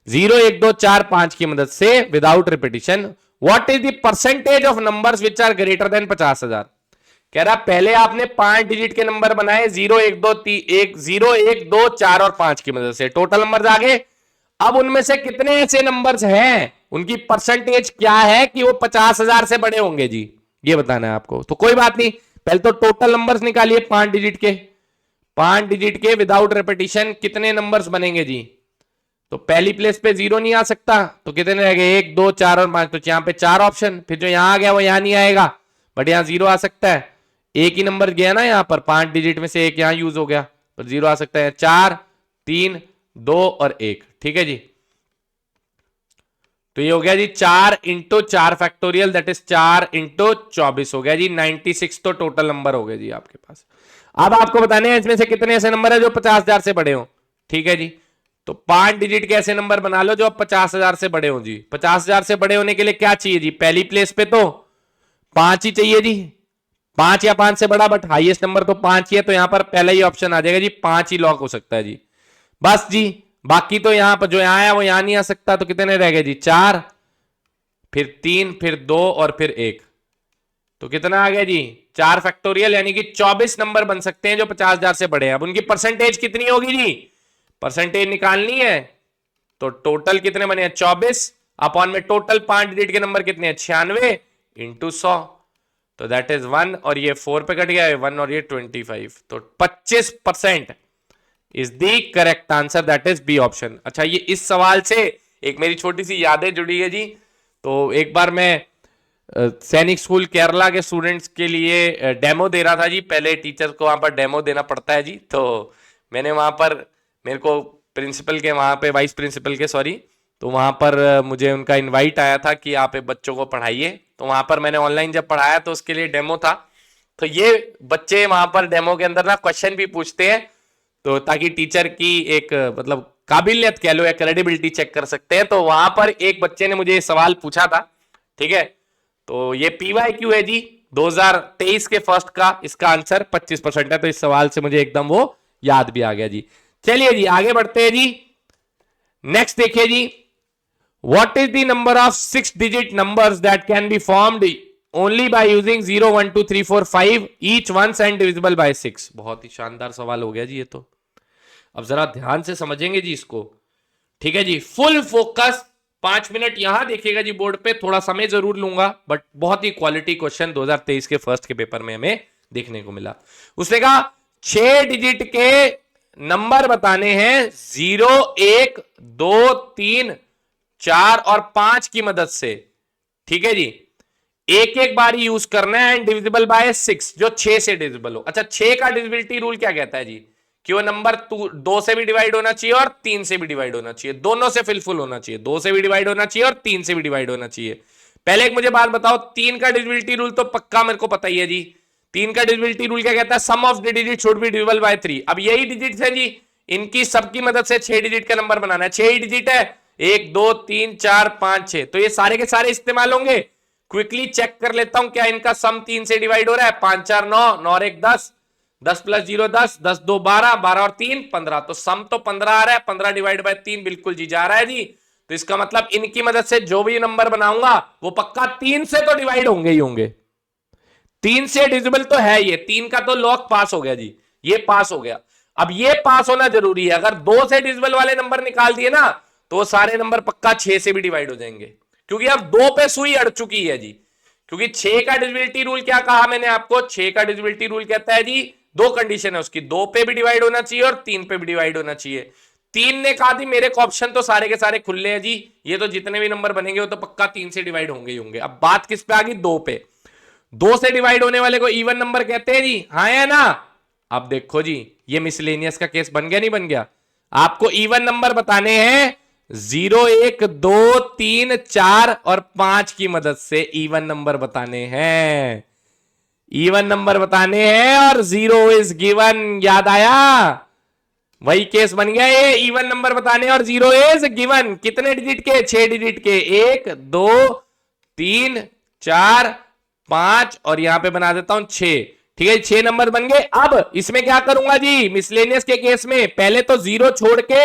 0 1 2 4 5 की मदद से without repetition. What is the percentage of numbers which are greater than 50,000. कह रहा पहले आपने 5 डिजिट के नंबर बनाए 0 1 2 3 0 1 2 4 और 5 की मदद से. टोटल नंबर्स आ गए. अब उनमें से कितने ऐसे नंबर्स हैं, उनकी परसेंटेज क्या है कि वो 50,000 से बड़े होंगे जी, ये बताना है आपको. तो कोई बात नहीं, पहले तो टोटल नंबर्स निकालिए 5 डिजिट के. 5 डिजिट के विदाउट रेपिटेशन कितने नंबर्स बनेंगे जी? तो पहली प्लेस पे 0 नहीं आ सकता, तो कितने रह गए? 1 2 4 और 5. तो यहां पे 4 ऑप्शन. फिर जो यहां आ गया वो यहां नहीं आएगा, बट यहां 0 आ सकता है. एक ही नंबर गया ना यहां पर, 5 डिजिट में से एक यहां यूज हो गया, तो 0 आ सकता है. 4 3 2 और 1. ठीक है जी. तो ये हो गया जी 4 into 4 factorial, that is 4 into 24 हो गया जी. 96 तो टोटल नंबर हो गए जी आपके पास. अब आपको बताने हैं इसमें से कितने ऐसे नंबर है जो 50,000 से बड़े हो. ठीक है जी. तो 5 डिजिट के ऐसे नंबर बना लो जो अब 50,000 से बड़े हो जी. 50,000 से बड़े होने के लिए क्या चाहिए जी? पहली प्लेस पे तो 5 ही चाहिए जी. 5 या 5 से बड़ा, बट हाईएस्ट नंबर तो 5 ही है. तो यहां पर पहला ही ऑप्शन आ जाएगा जी, 5 ही लॉक हो सकता है जी. बस जी. बाकी तो यहां पर जो यहां आया वो यहां नहीं आ सकता. तो कितने रह गए जी? 4, फिर 3, फिर 2 और फिर 1. तो कितना आ गया जी? 4 फैक्टोरियल, यानी कि 24 नंबर बन सकते हैं जो 50,000 से बड़े हैं. अब उनकी परसेंटेज कितनी होगी जी? परसेंटेज निकालनी है. तो टोटल कितने बने हैं? 24 अपॉन में टोटल 5 डिजिट के नंबर कितने हैं? 96 इंटू 100. तो दैट इज 1 और ये 4 पे कट गया है 1 और ये 25. तो 25% is the correct answer, that is B option. अच्छा, ये इस सवाल से एक मेरी छोटी सी यादें जुड़ी है जी. तो एक बार मैं सैनिक स्कूल केरला के स्टूडेंट्स के लिए डेमो दे रहा था जी. पहले टीचर को वहां पर डेमो देना पड़ता है जी. तो मैंने वहां पर, मेरे को प्रिंसिपल के वहां पे, वाइस प्रिंसिपल के सॉरी, तो वहां पर मुझे उनका इनवाइट आया था कि आप बच्चों को पढ़ाइए. तो वहां पर मैंने ऑनलाइन जब पढ़ाया तो उसके लिए डेमो था. तो ये बच्चे वहां पर डेमो के अंदर ना क्वेश्चन भी पूछते हैं, तो ताकि टीचर की एक मतलब काबिलियत कह लो या क्रेडिबिलिटी चेक कर सकते हैं। तो वहां पर एक बच्चे ने मुझे सवाल पूछा था, ठीक है। तो ये PYQ है जी 2023 के फर्स्ट का, इसका आंसर 25% है। तो इस सवाल से मुझे एकदम वो याद भी आ गया जी। चलिए जी आगे बढ़ते हैं जी। नेक्स्ट देखिए जी, what is the number of 6 digit numbers that can be formed only by using 0 1 2 3 4 5 each once and divisible by 6। बहुत ही शानदार सवाल हो गया जी ये तो। अब जरा ध्यान से समझेंगे जी इसको, ठीक है जी। फुल फोकस, 5 मिनट यहां देखिएगा जी बोर्ड पे, थोड़ा समय जरूर लूंगा बट बहुत ही क्वालिटी क्वेश्चन 2023 के फर्स्ट के पेपर में हमें देखने को मिला। उसने कहा 6 डिजिट के नंबर बताने हैं 0 1 2 3 4 और 5 की मदद से, ठीक है जी। एक एक बार यूज करना है एंड डिविजिबल बाय 6, जो 6 से डिविजिबल हो। अच्छा 6 का डिविजिबिलिटी रूल क्या कहता है जी, कि वो नंबर 2 से भी डिवाइड होना चाहिए और 3 से भी डिवाइड होना चाहिए, दोनों से फिलफुल होना चाहिए। 2 से भी डिवाइड होना चाहिए और 3 से भी डिवाइड होना चाहिए। पहले एक मुझे बात बताओ, 3 का डिविजिबिलिटी रूल तो पक्का मेरे को पता ही है जी। 3 का डिविजिबिलिटी रूल क्या कहता है, sum of the digit should be divisible by 3। अब यही डिजिट है जी, इनकी सबकी मदद से 6 डिजिट का नंबर बनाना है। 6 ही डिजिट है, 1 2 3 4 5 6, तो ये सारे के सारे इस्तेमाल होंगे। क्विकली चेक कर लेता हूं क्या इनका सम 3 से डिवाइड हो रहा है। 5 4 9, 9 और 1 10, 10 प्लस 0 10, 10 2 12, 12 और 3 15, तो सम तो 15 आ रहा है। 15 डिवाइड बाय 3 बिल्कुल जी जा रहा है जी। तो इसका मतलब इनकी मदद से जो भी नंबर बनाऊंगा वो पक्का 3 से तो डिवाइड होंगे ही होंगे। 3 से डिविजिबल तो है ये, 3 का तो लॉक पास हो गया जी, ये पास हो गया। अब ये पास होना जरूरी है। अगर 2 से डिविजिबल वाले नंबर निकाल दिए ना तो वो सारे नंबर पक्का 6 से भी डिवाइड हो जाएंगे, क्योंकि अब 2 पे सुई अड़ चुकी है जी। क्योंकि 6 का डिविजिबिलिटी रूल क्या कहा मैंने आपको, 6 का डिविजिबिलिटी रूल कहता है जी 2 कंडीशन है उसकी, 2 पे भी डिवाइड होना चाहिए और 3 पे भी डिवाइड होना चाहिए। 3 ने कहा थी मेरे को ऑप्शन तो सारे के सारे खुले हैं जी, ये तो जितने भी नंबर बनेंगे वो तो पक्का 3 से डिवाइड होंगे ही होंगे। अब बात किस पे आ गई, 2 पे। 2 से डिवाइड होने वाले को इवन नंबर कहते हैं जी, हाँ है ना। अब देखो जी ये मिसलेनियस का केस बन गया नहीं बन गया। आपको इवन नंबर बताने हैं 0 1 2 3 4 और 5 की मदद से इवन नंबर बताने हैं। इवन नंबर बताने हैं और 0 इज गिवन, याद आया, वही केस बन गया ये। इवन नंबर बताने और 0 इज गिवन, कितने डिजिट के, 6 डिजिट के, 1 2 3 4 5 और यहां पे बना देता हूं 6, ठीक है। 6 नंबर बन गए। अब इसमें क्या करूंगा जी, मिसलेनियस के केस में पहले तो 0 छोड़ के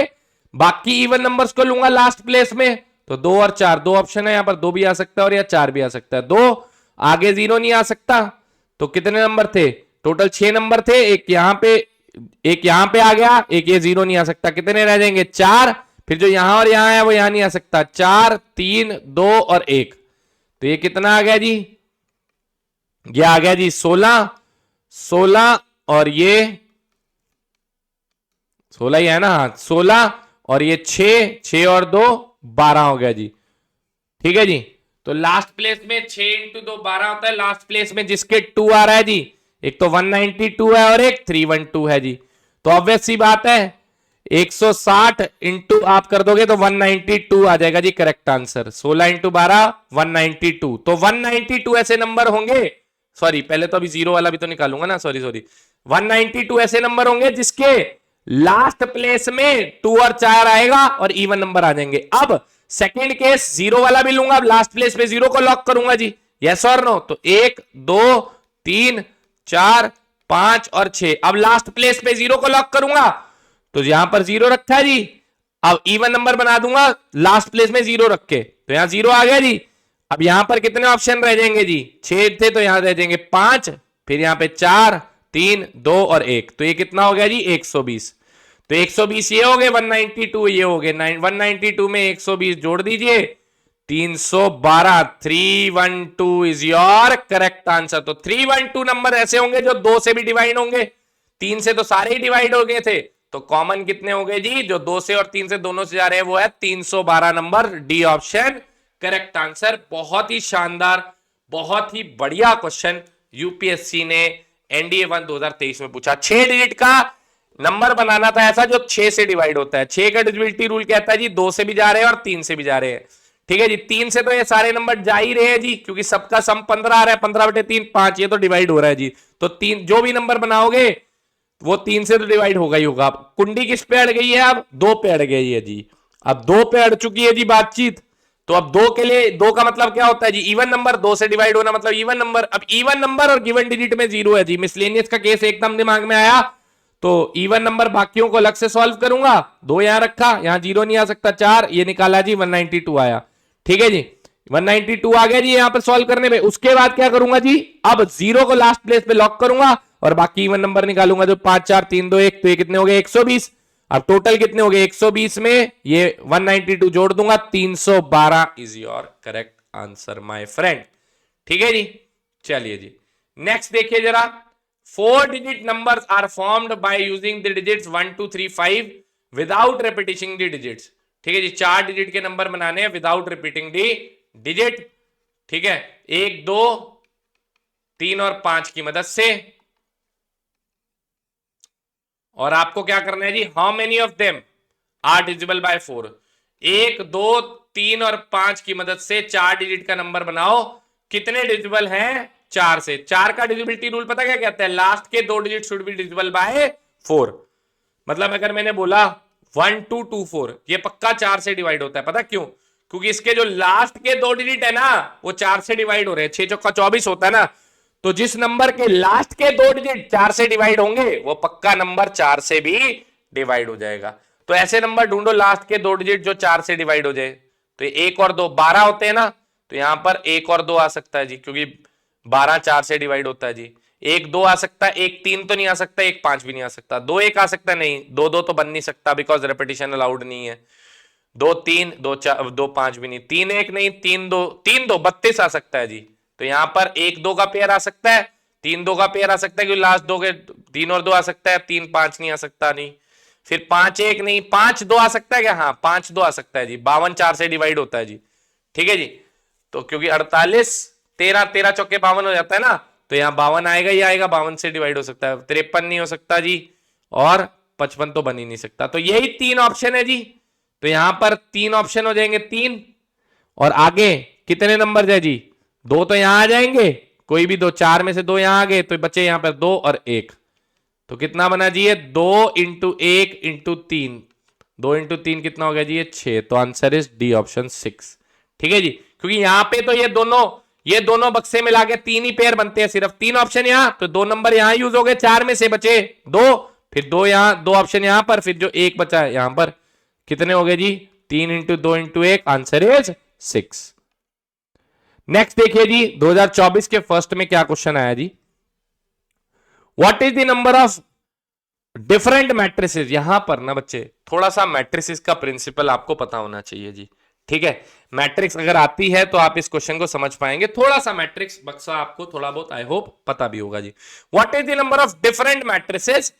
बाकी इवन नंबर्स को लूंगा लास्ट प्लेस में। तो 2 और 4, 2 ऑप्शन है यहां पर, 2 भी आ सकता है और या 4 भी आ सकता है। 2 आगे 0 नहीं आ सकता, तो कितने नंबर थे, टोटल 6 नंबर थे। एक यहां पे आ गया, एक ये 0 नहीं आ सकता, कितने रह जाएंगे 4। फिर जो यहां और यहां है वो यहां नहीं आ सकता, 4 3 2 और 1, तो ये कितना आ गया जी, ये आ गया जी 16 16 और ये 16 ही है ना, 16 और ये 6 और 2 12 हो गया जी, ठीक है जी। तो लास्ट प्लेस में 6 इंटू 2 12 होता है। लास्ट प्लेस में जिसके 2 आ रहा है जी, एक तो 192 है और एक 312 है जी। तो ऑब्वियस सी बात है 160 इंटू आप कर दोगे तो 192 आ जाएगा जी करेक्ट आंसर। 16 इंटू 12 192, तो 192 ऐसे नंबर होंगे, सॉरी पहले तो अभी 0 वाला भी तो निकालूंगा ना, सॉरी 192 ऐसे नंबर होंगे जिसके लास्ट प्लेस में 2 और 4 आएगा और इवन नंबर आ जाएंगे। अब सेकेंड केस 0 वाला भी लूंगा, अब लास्ट प्लेस में 0 को लॉक करूंगा जी, यस और नो। तो 1 2 3 4 5 और 6, अब लास्ट प्लेस पे 0 को लॉक करूंगा तो यहां पर 0 रखा है जी। अब इवन नंबर बना दूंगा लास्ट प्लेस में 0 रख के, तो यहां 0 आ गया जी। अब यहां पर कितने ऑप्शन रह जाएंगे जी, 6 थे तो यहां रह जाएंगे 5, फिर यहां पे 4 3 2 और 1, तो ये कितना हो गया जी 120। तो 120 ये हो गए, 192 ये हो गए, 192 में 120 जोड़ दीजिए, 312। 312 इज योर करेक्ट आंसर। तो 312 नंबर ऐसे होंगे जो 2 से भी डिवाइड होंगे, 3 से तो सारे ही डिवाइड हो गए थे, तो कॉमन कितने हो गए जी, जो 2 से और 3 से दोनों से जा रहे हैं वो है 312 number. D option correct answer. बहुत ही शानदार, बहुत ही बढ़िया क्वेश्चन यूपीएससी ने एनडीए 1 2023 में पूछा। 6 डिजिट का नंबर बनाना था ऐसा जो 6 से डिवाइड होता है। 6 का डिविजिबिलिटी रूल कहता है जी 2 से भी जा रहे हैं और 3 से भी जा रहे हैं, ठीक है जी, 3 से तो ये सारे नंबर जा ही रहे हैं जी, क्योंकि सबका सम 15 आ रहा है, 15/3 5, ये तो डिवाइड हो रहा है जी। तो 3 जो भी नंबर बनाओगे वो 3 से तो डिवाइड होगा ही होगा। अब कुंडी किस पे अड़ गई है? अब 2 पे अड़ गई है जी। अब 2 पे अड़ चुकी है जी बातचीत। तो अब 2 के लिए, 2 का मतलब क्या होता है जी? इवन नंबर, 2 से डिवाइड होना मतलब इवन नंबर। अब इवन नंबर और गिवन डिजिट में 0 है जी। मिसलेनियस का केस एकदम दिमाग में आया तो इवन नंबर बाकियों को अलग से सॉल्व करूंगा। 2 यहां रखा, यहां 0 नहीं आ सकता, 4 ये निकाला जी, 192 आया। ठीक है जी, 192 आ गया जी यहां पर सॉल्व करने में। उसके बाद क्या करूंगा जी? अब 0 को लास्ट प्लेस पे लॉक करूंगा और बाकी इवन नंबर निकालूंगा, जो 5 4 3 2 1, तो ये कितने हो गए? 120। अब टोटल कितने हो गए? 120 में ये 192 जोड़ दूंगा, 312 is your correct answer my friend. ठीक है जी, चलिए जी नेक्स्ट देखिए जरा। 4 digit numbers are formed by using the digits 1 2 3 5 without repeating the digits. ठीक है जी, 4 डिजिट के नंबर बनाने हैं विदाउट रिपीटिंग द डिजिट। ठीक है, 1 2 3 और 5 की मदद से। और आपको क्या करना है जी? How many of them are divisible by 4। 1 2 3 और 5 की मदद से 4 डिजिट का नंबर बनाओ। कितने डिजिबल हैं? 4 से। 4 का डिजिबिलिटी रूल पता क्या कहता है? लास्ट के 2 digit should be divisible by 4। मतलब अगर मैंने बोला 1 2 2 4, ये पक्का 4 से डिवाइड होता है। पता क्यों? क्योंकि इसके जो लास्ट के 2 डिजिट है ना वो 4 से डिवाइड हो रहे हैं। 6 चौका 24 होता है ना, तो जिस नंबर के लास्ट के 2 डिजिट 4 से डिवाइड होंगे वो पक्का नंबर 4 से भी डिवाइड हो जाएगा। तो ऐसे नंबर ढूंढो लास्ट के 2 डिजिट जो 4 से डिवाइड हो जाए। तो 1 और 2 12 होते हैं ना, तो यहां पर 1 और 2 आ सकता है जी, क्योंकि 12 4 से डिवाइड होता है जी। 1 2 आ सकता है, 1 3 तो नहीं आ सकता, 1 5 भी नहीं आ सकता, 2 1 आ सकता है, नहीं 2 2 तो बन नहीं सकता बिकॉज रेपिटेशन अलाउड नहीं है। 2 3 2 4 2 5 भी नहीं, 3 1 नहीं, 3 2 32 आ सकता है जी। तो यहां पर 1 2 का पेयर आ सकता है, 3 2 का पेयर आ सकता है, क्योंकि लास्ट 2 के 3 और 2 आ सकता है, 3 5 नहीं आ सकता नहीं। फिर 5 1 नहीं, 5 2 आ सकता है क्या? हाँ 5 2 आ सकता है जी। 52 4 से डिवाइड होता है जी। ठीक है जी, तो क्योंकि 48 13 13 चौके 52 हो जाता है ना, तो यहां 52 आएगा ही आएगा, 52 से डिवाइड हो सकता है। 53 नहीं हो सकता जी, और 55 तो बन ही नहीं सकता। तो यही 3 ऑप्शन है जी। तो यहां पर 3 ऑप्शन हो जाएंगे, 3 और आगे कितने नंबर है जी? 2 तो यहां आ जाएंगे, कोई भी 2, 4 में से 2 यहां आ गए, तो बचे यहां पर 2 और 1। तो कितना बना जी? ये 2 इंटू 1 इंटू 3, 2 इंटू 3 कितना हो गया जी? ये 6। तो आंसर इज डी ऑप्शन 6। ठीक है जी, क्योंकि यहां पे तो ये दोनों बक्से मिला के 3 ही पेयर बनते हैं, सिर्फ 3 ऑप्शन यहां, तो 2 नंबर यहां यूज हो गए, 4 में से बचे 2, फिर 2 यहां, 2 ऑप्शन यहां पर, फिर जो 1 बचा है यहां पर, कितने हो गए जी? 3 into 2 into 1, answer is 6। Next देखिए जी, 2024 के फर्स्ट में क्या क्वेश्चन आया जी? What is the number of different matrices. यहां पर ना बच्चे थोड़ा सा मैट्रिसेस का प्रिंसिपल आपको पता होना चाहिए जी। ठीक है, मैट्रिक्स अगर आती है तो आप इस क्वेश्चन को समझ पाएंगे। थोड़ा सा मैट्रिक्स बक्सा आपको थोड़ा बहुत आई होप पता भी होगा जी। What is the number of different matrices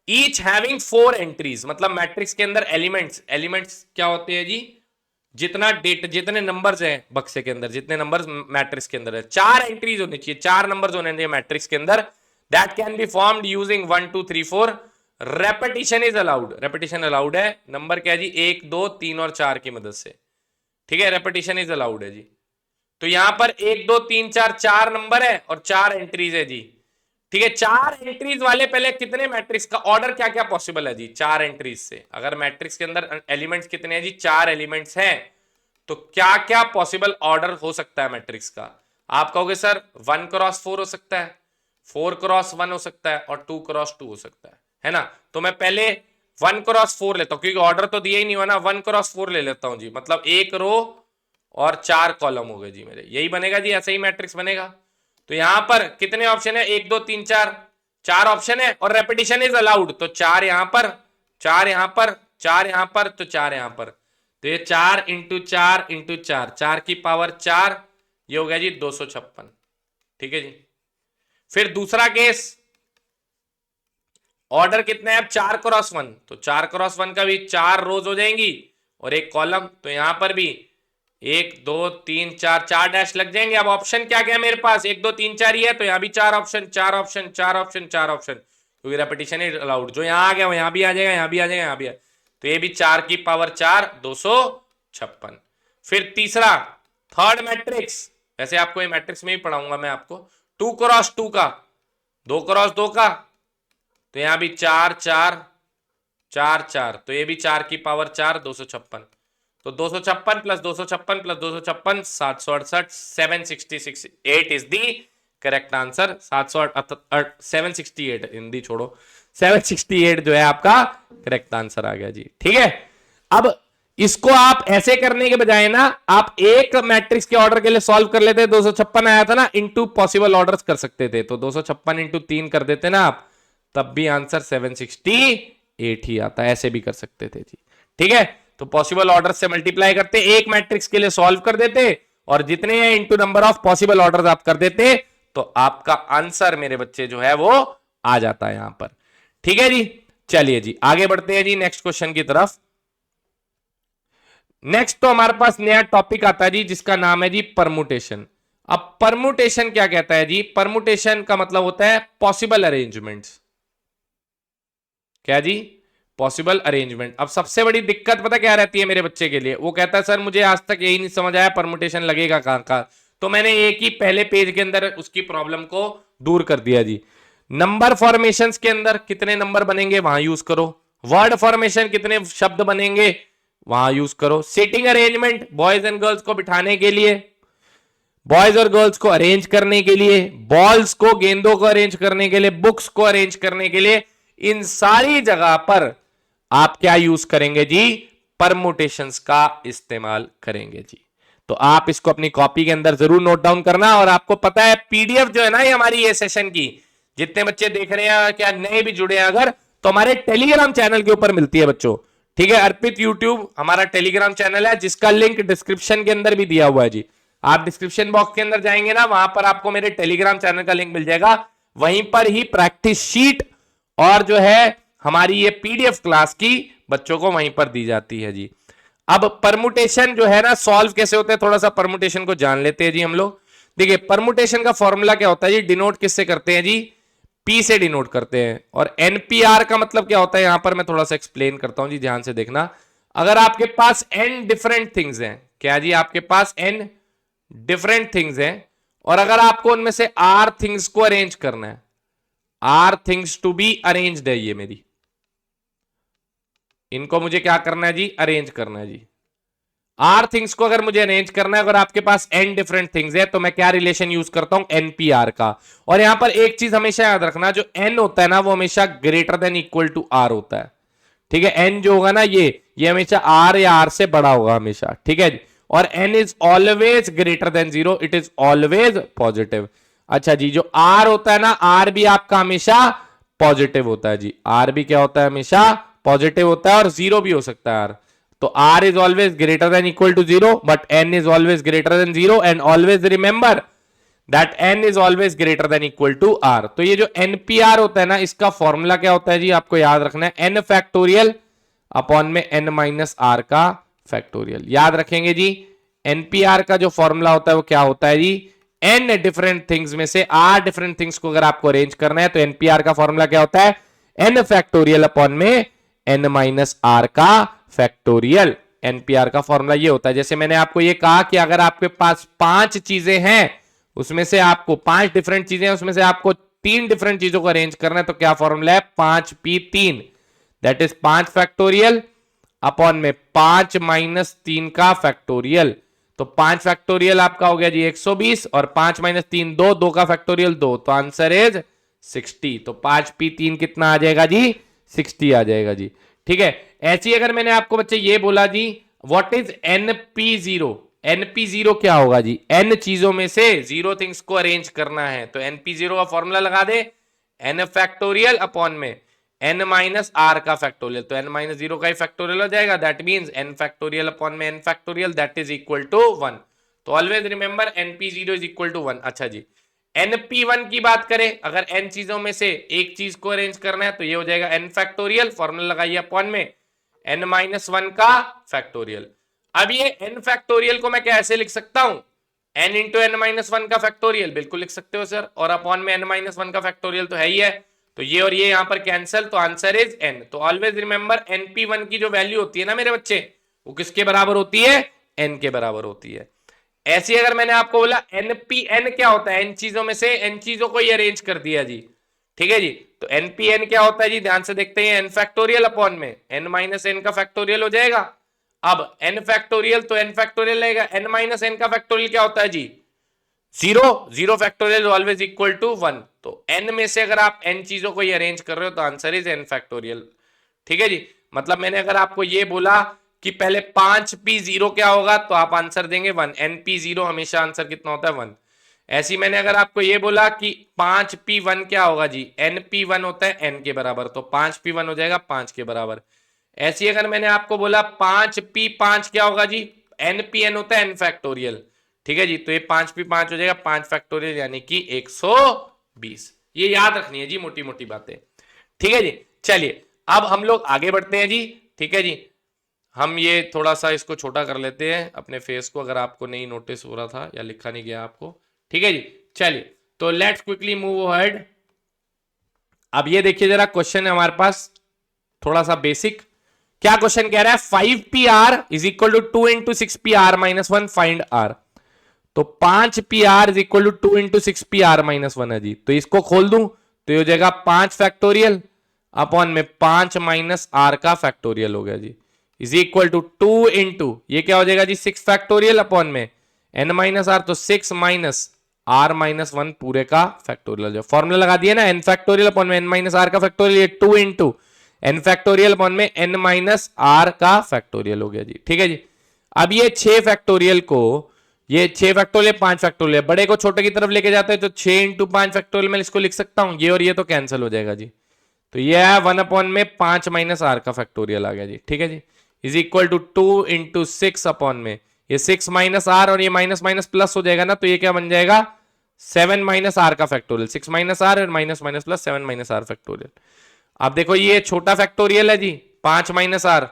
each having 4 entries. मतलब मैट्रिक्स के अंदर एलिमेंट्स क्या होते हैं जी? जितने नंबर्स हैं बक्से के अंदर, जितने नंबर्स मैट्रिक्स के अंदर है, 4 एंट्रीज होनी चाहिए, 4 नंबर्स होने चाहिए मैट्रिक्स के अंदर। That can be formed using 1 2 3 4। Repetition is allowed, repetition allowed है। नंबर क्या है जी? 1 2 3 और 4 की मदद से। ठीक है, रेपिटेशन इज अलाउड है जी। तो यहां पर 1 2 3 4 4 नंबर है और 4 एंट्रीज है जी। ठीक है, 4 एंट्रीज वाले पहले कितने मैट्रिक्स का ऑर्डर क्या क्या पॉसिबल है जी? 4 एंट्रीज से अगर मैट्रिक्स के अंदर एलिमेंट्स कितने हैं जी? 4 एलिमेंट्स हैं, तो क्या क्या पॉसिबल ऑर्डर हो सकता है मैट्रिक्स का? आप कहोगे सर 1 क्रॉस 4 हो सकता है, 4 क्रॉस 1 हो सकता है, और 2 क्रॉस 2 हो सकता है ना? तो मैं पहले 1 क्रॉस 4 लेता हूं, क्योंकि ऑर्डर तो दिया ही नहीं हुआ ना। 1 क्रॉस 4 ले लेता हूं जी, मतलब 1 रो और 4 कॉलम हो गए जी मेरे। यही बनेगा जी, ऐसा ही मैट्रिक्स बनेगा। तो यहां पर कितने ऑप्शन है? 1 2 3 4, 4 ऑप्शन है, और रेपिटेशन इज अलाउड। तो 4 यहां पर, 4 यहां पर, 4 यहां पर, तो 4 यहां पर। तो ये 4 इंटू 4 इंटू 4, 4 की पावर 4, ये हो गया जी 256। ठीक है जी, फिर दूसरा केस, ऑर्डर कितना है अब? 4 क्रॉस 1, तो 4 क्रॉस 1 का भी 4 रोज हो जाएंगी और 1 कॉलम। तो यहां पर भी 1 2 3 4, 4 डैश लग जाएंगे। अब ऑप्शन क्या क्या है मेरे पास? 1 2 3 4 ही है, तो यहां भी 4 ऑप्शन, 4 ऑप्शन, 4 ऑप्शन, 4 ऑप्शन, क्योंकि रेपिटेशन इज अलाउड। जो यहां आ गया वो यहां भी आ जाएगा, यहां भी आ जाएगा, यहां भी आ। तो ये भी 4 की पावर 4, 256। फिर तीसरा थर्ड मैट्रिक्स, वैसे आपको ये मैट्रिक्स में ही पढ़ाऊंगा मैं आपको, 2x2 का, 2x2 का, तो यहां भी 4 4 4 4, तो ये भी 4 की पावर 4, 256, तो 256 plus 256 plus 256 768, 766, 8 is the correct answer. 768 Hindi छोड़ो, 768 जो है आपका करेक्ट आंसर आ गया जी। ठीक है, अब इसको आप ऐसे करने के बजाय ना आप एक मैट्रिक्स के ऑर्डर के लिए सॉल्व कर लेते, 256 आया था ना, इनटू पॉसिबल ऑर्डर्स कर सकते थे, तो 256 इंटू 3 कर देते ना आप, तब भी आंसर 768 ही आता, ऐसे भी कर सकते थे जी। ठीक है, तो पॉसिबल ऑर्डर से मल्टीप्लाई करते, एक मैट्रिक्स के लिए सॉल्व कर देते, और जितने हैं into number of possible order आप कर देते, तो आपका आंसर मेरे बच्चे जो है वो आ जाता है यहां पर। ठीक है जी, चलिए जी आगे बढ़ते हैं जी नेक्स्ट क्वेश्चन की तरफ। नेक्स्ट तो हमारे पास नया टॉपिक आता है जी, जिसका नाम है जी परमुटेशन। अब परमुटेशन क्या कहता है जी? परमुटेशन का मतलब होता है पॉसिबल अरेंजमेंट्स। क्या जी? Possible arrangement. अब सबसे बड़ी दिक्कत पता क्या रहती है मेरे बच्चे के लिए? वो कहता है सर मुझे आज तक यही नहीं समझ आया परमुटेशन लगेगा कहां का। तो मैंने एक ही पहले पेज के अंदर उसकी प्रॉब्लम को दूर कर दिया जी। नंबर फॉर्मेशंस के अंदर कितने नंबर बनेंगे वहां यूज करो, वर्ड फॉर्मेशन कितने शब्द बनेंगे वहां यूज करो, seating arrangement boys and girls को बिठाने के लिए, बॉयज और गर्ल्स को अरेंज करने के लिए, बॉल्स को गेंदों को अरेंज करने के लिए, बुक्स को अरेंज करने के लिए, इन सारी जगह पर आप क्या यूज करेंगे जी? परमुटेशंस का इस्तेमाल करेंगे जी। तो आप इसको अपनी कॉपी के अंदर जरूर नोट डाउन करना। और आपको पता है पीडीएफ जो है ना ये हमारी ये सेशन की, जितने बच्चे देख रहे हैं क्या नए भी जुड़े हैं अगर, तो हमारे टेलीग्राम चैनल के ऊपर मिलती है बच्चों। ठीक है, अर्पित यूट्यूब हमारा टेलीग्राम चैनल है, जिसका लिंक डिस्क्रिप्शन के अंदर भी दिया हुआ है जी। आप डिस्क्रिप्शन बॉक्स के अंदर जाएंगे ना, वहां पर आपको मेरे टेलीग्राम चैनल का लिंक मिल जाएगा। वहीं पर ही प्रैक्टिस शीट और जो है हमारी ये पीडीएफ क्लास की बच्चों को वहीं पर दी जाती है जी। अब परमुटेशन जो है ना सॉल्व कैसे होते हैं, थोड़ा सा परमुटेशन को जान लेते हैं जी हम लोग। देखिए परमुटेशन का फॉर्मूला क्या होता है जी? डिनोट किससे करते हैं जी? पी से डिनोट करते हैं। और एनपीआर का मतलब क्या होता है, यहां पर मैं थोड़ा सा एक्सप्लेन करता हूं जी, ध्यान से देखना। अगर आपके पास एन डिफरेंट थिंग्स हैं, क्या जी? आपके पास एन डिफरेंट थिंग्स हैं, और अगर आपको उनमें से आर थिंग्स को अरेंज करना है, r things to be arranged है ये मेरी, इनको मुझे क्या करना है जी? अरेंज करना है जी। आर थिंग्स को अगर मुझे अरेंज करना है, अगर आपके पास एन डिफरेंट थिंग्स है, तो मैं क्या रिलेशन यूज करता हूं? एनपीआर का। और यहां पर एक चीज हमेशा याद रखना, जो एन होता है ना वो हमेशा greater than equal to r होता है। ठीक है, एन जो होगा ना ये हमेशा आर या आर से बड़ा होगा हमेशा। ठीक है, और n is always greater than 0, it is always positive. अच्छा जी, जो आर होता है ना, आर भी आपका हमेशा पॉजिटिव होता है जी। आर भी क्या होता है? हमेशा पॉजिटिव होता है, और 0 भी हो सकता है आर। तो r is always greater than equal to 0, but n is always greater than 0, and always remember that n is always greater than equal to r। तो ये जो npr होता है ना, इसका फॉर्मूला क्या होता है जी? आपको याद रखना है n फैक्टोरियल अपॉन में n माइनस आर का फैक्टोरियल। याद रखेंगे जी, npr का जो फॉर्मूला होता है वो क्या होता है जी? n डिफरेंट थिंग्स में से r डिफरेंट थिंग्स को अगर आपको अरेंज करना है, तो npr का फॉर्मूला क्या होता है? n फैक्टोरियल अपॉन में n माइनस आर का फैक्टोरियल। एनपीआर का फॉर्मूला ये होता है, जैसे मैंने आपको ये कहा कि अगर आपके पास 5 चीजें हैं, उसमें से आपको 5 डिफरेंट चीजें हैं, उसमें से आपको 3 डिफरेंट चीजों को अरेंज करना है, तो क्या फॉर्मूला है? 5p3, that is 5 factorial upon में 5 माइनस 3 का फैक्टोरियल। तो 5 फैक्टोरियल आपका हो गया जी 120, और 5 माइनस 3 2, 2 का फैक्टोरियल 2, तो आंसर इज 60। तो 5p3 कितना आ जाएगा जी? 60 आ जाएगा जी। ठीक है, ऐसी अगर मैंने आपको बच्चे ये बोला जी व्हाट इज np0, np0 क्या होगा जी? n चीजों में से 0 थिंग्स को अरेंज करना है, तो np0 का फॉर्मूला लगा दे, n फैक्टोरियल अपॉन में n माइनस आर का फैक्टोरियल। तो n माइनस 0 का ही फैक्टोरियल हो जाएगा, that means n factorial upon में n factorial, that is equal to 1। तो always remember np0 is equal to 1। अच्छा जी, np1 की बात करें, अगर n चीजों में से एक चीज को अरेंज करना है, तो ये हो जाएगा n फैक्टोरियल, फॉर्मूला लगाइए अपॉन में n माइनस 1 का फैक्टोरियल। अब ये n फैक्टोरियल को मैं कैसे लिख सकता हूं? n इंटू n माइनस 1 का फैक्टोरियल, बिल्कुल लिख सकते हो सर, और अपॉन में n माइनस 1 का फैक्टोरियल तो है ही है, तो ये और ये यहां पर कैंसिल, तो आंसर इज n। तो ऑलवेज रिमेंबर np1 की जो वैल्यू होती है ना मेरे बच्चे, वो किसके बराबर होती है? एन के बराबर होती है। ऐसी अगर मैंने आपको बोला एनपी एन क्या होता है, इन चीजों में से एन चीजों को ही अरेंज कर दिया जी, ठीक है जी। तो एनपी एन क्या होता है जी, ध्यान से देखते हैं, एन फैक्टोरियल अपॉन में एन माइनस एन का फैक्टोरियल हो जाएगा। अब एन फैक्टोरियल तो एन फैक्टोरियल रहेगा, एन माइनस एन का फैक्टोरियल क्या होता है जी, zero. Zero factorial always equal to 1। तो एन में से अगर आप एन चीजों को ही अरेंज कर रहे हो तो आंसर इज एन फैक्टोरियल, ठीक है जी। मतलब मैंने अगर आपको ये बोला कि पहले 5p0 क्या होगा तो आप आंसर देंगे 1, np0 हमेशा आंसर कितना होता है 1। ऐसी मैंने अगर आपको ये बोला कि 5p1 क्या होगा जी, np1 होता है n के बराबर, तो 5p1 हो जाएगा 5 के बराबर। ऐसी अगर मैंने आपको बोला 5p5 क्या होगा जी, npn होता है n फैक्टोरियल, ठीक है जी। तो ये 5p5 हो जाएगा 5 फैक्टोरियल यानी कि 120। ये याद रखनी है जी मोटी मोटी बातें, ठीक है जी। चलिए अब हम लोग आगे बढ़ते हैं जी, ठीक है जी। हम ये थोड़ा सा इसको छोटा कर लेते हैं अपने फेस को, अगर आपको नहीं नोटिस हो रहा था या लिखा नहीं गया आपको, ठीक है जी। चलिए तो लेट्स क्विकली मूव अहेड। अब ये देखिए जरा क्वेश्चन है हमारे पास थोड़ा सा बेसिक। क्या क्वेश्चन कह रहा है, 5pr is equal to 2 into 6pr minus 1 find r। तो 5pr is equal to 2 into 6pr minus 1 है जी। तो इसको खोल दूं तो ये हो जाएगा 5 फैक्टोरियल अपॉन में 5 माइनस आर का फैक्टोरियल हो गया जी, इज इक्वल टू 2 इंटू ये क्या हो जाएगा जी 6 फैक्टोरियल अपॉन में n माइनस आर, तो 6 माइनस आर माइनस 1 पूरे का फैक्टोरियल। जो फॉर्मूला लगा दिया ना n फैक्टोरियल अपॉन में n माइनस आर का फैक्टोरियल, ये 2 इंटू n फैक्टोरियल अपॉन में n माइनस आर का फैक्टोरियल हो गया जी, ठीक है जी। अब ये 6 फैक्टोरियल को, ये 6 फैक्टोरियल 5 फैक्टोरियल, बड़े को छोटे की तरफ लेके जाते हैं तो 6 इंटू 5 फैक्टोरियल में इसको लिख सकता हूं, ये और ये तो कैंसिल हो जाएगा जी। तो ये है 1 अपॉन में 5 माइनस आर का फैक्टोरियल आ गया जी, ठीक है जी, is equal to 2 into 6 upon में ये 6 माइनस आर और ये माइनस माइनस प्लस हो जाएगा ना, तो ये क्या बन जाएगा 7 माइनस आर का फैक्टोरियल, 6 माइनस आर और minus minus plus 7 minus r factorial. अब देखो ये छोटा फैक्टोरियल है जी 5 माइनस आर,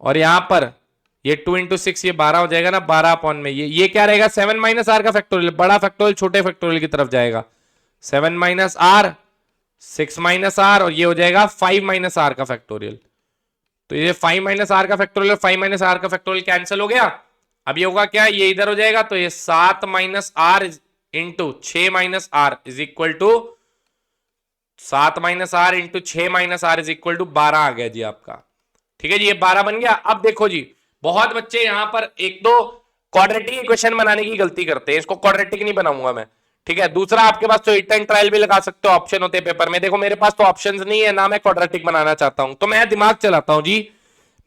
और यहां पर ये 2 इंटू 6 ये 12 हो जाएगा ना, 12 अपॉन में ये क्या रहेगा 7 माइनस आर का फैक्टोरियल, बड़ा फैक्टोरियल छोटे फैक्टोरियल की तरफ जाएगा, 7 माइनस आर 6 माइनस आर और ये हो जाएगा 5 माइनस आर का फैक्टोरियल। तो ये 5 माइनस आर का फैक्टोरियल 5 माइनस आर का फैक्टोरियल कैंसिल हो गया। अब ये होगा क्या, ये इधर हो जाएगा, तो ये 7 minus r into 6 minus r is equal to 7 minus r into 6 minus r is equal to 12 आ गया जी आपका, ठीक है जी, ये 12 बन गया। अब देखो जी बहुत बच्चे यहां पर एक दो क्वाड्रेटिक इक्वेशन बनाने की गलती करते हैं, इसको क्वाड्रेटिक नहीं बनाऊंगा मैं, ठीक है। दूसरा आपके पास तो हिट एंड ट्रायल भी लगा सकते हो, ऑप्शन होते हैं पेपर में, देखो मेरे पास तो ऑप्शंस नहीं है ना, मैं क्वाड्रेटिक बनाना चाहता हूं, तो मैं दिमाग चलाता हूं जी।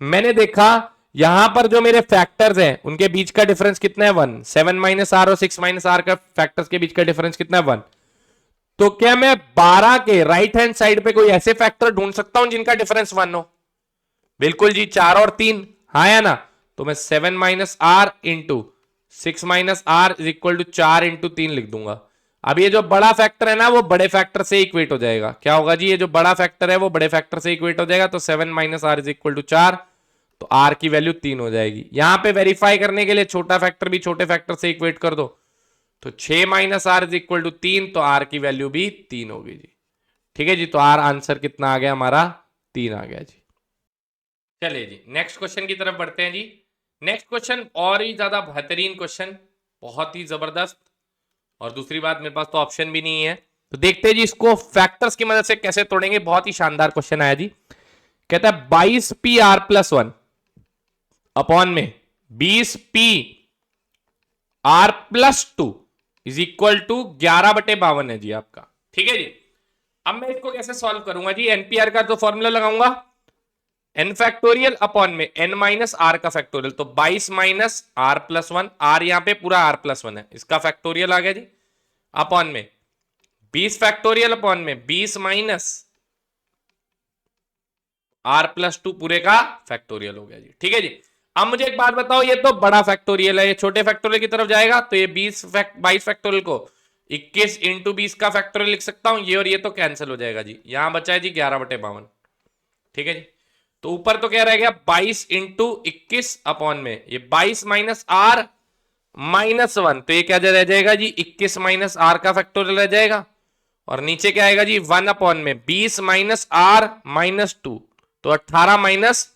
मैंने देखा यहां पर जो मेरे फैक्टर्स हैं उनके बीच का डिफरेंस कितना है 1, 7 माइनस आर और 6 माइनस आर का फैक्टर्स के बीच का डिफरेंस कितना है 1। तो क्या मैं 12 के राइट हैंड साइड पे कोई ऐसे फैक्टर ढूंढ सकता हूं जिनका डिफरेंस 1 हो? बिल्कुल जी, 4 और 3, हाँ या ना। तो मैं 7 minus r into 6 minus r is equal to 4 into 3 लिख दूंगा। अब ये जो बड़ा फैक्टर है ना वो बड़े फैक्टर से इक्वेट हो जाएगा, क्या होगा जी, ये जो बड़ा फैक्टर है वो बड़े फैक्टर से इक्वेट हो जाएगा, तो 7 minus r is equal to 4, तो आर की वैल्यू 3 हो जाएगी। यहां पे वेरीफाई करने के लिए छोटा फैक्टर भी छोटे फैक्टर से इक्वेट कर दो, तो 6 minus r is equal to 3, तो आर की वैल्यू भी 3 होगी जी, ठीक है जी। तो आर आंसर कितना आ गया हमारा 3 आ गया जी। चलिए जी नेक्स्ट क्वेश्चन की तरफ बढ़ते हैं जी। नेक्स्ट क्वेश्चन और ही ज्यादा बेहतरीन क्वेश्चन, बहुत ही जबरदस्त, और दूसरी बात मेरे पास तो ऑप्शन भी नहीं है, तो देखते हैं जी इसको फैक्टर्स की मदद से कैसे तोड़ेंगे। बहुत ही शानदार क्वेश्चन आया जी, कहता है 22pr प्लस 1 अपॉन में 20p r plus 2 is equal to 11/52 है जी आपका, ठीक है जी। अब मैं इसको कैसे सॉल्व करूंगा जी, एनपीआर का तो फॉर्मूला लगाऊंगा n फैक्टोरियल अपॉन में n माइनस आर का फैक्टोरियल, तो 22 माइनस आर प्लस 1, आर यहां पे पूरा r प्लस 1 है, इसका फैक्टोरियल आ गया जी, अपॉन में 20 फैक्टोरियल अपॉन में 20 माइनस आर प्लस 2 पूरे का फैक्टोरियल हो गया जी, ठीक है जी। अब मुझे एक बात बताओ, ये तो बड़ा फैक्टोरियल है, ये छोटे फैक्टोरियल की तरफ जाएगा, तो ये 22 फैक्टोरियल को 21 इंटू 20 का फैक्टोरियल लिख सकता हूं, ये और ये तो कैंसिल हो जाएगा जी, यहां बचा है जी 11/52, ठीक है जी। तो ऊपर तो क्या रह गया 22 इंटू 21 अपॉन में ये 22 माइनस आर माइनस 1, तो ये क्या रह जाएगा जी 21 माइनस आर का फैक्टोरियल रह जाएगा, और नीचे क्या आएगा जी 1 अपॉन में 20 माइनस आर माइनस 2, तो 18 माइनस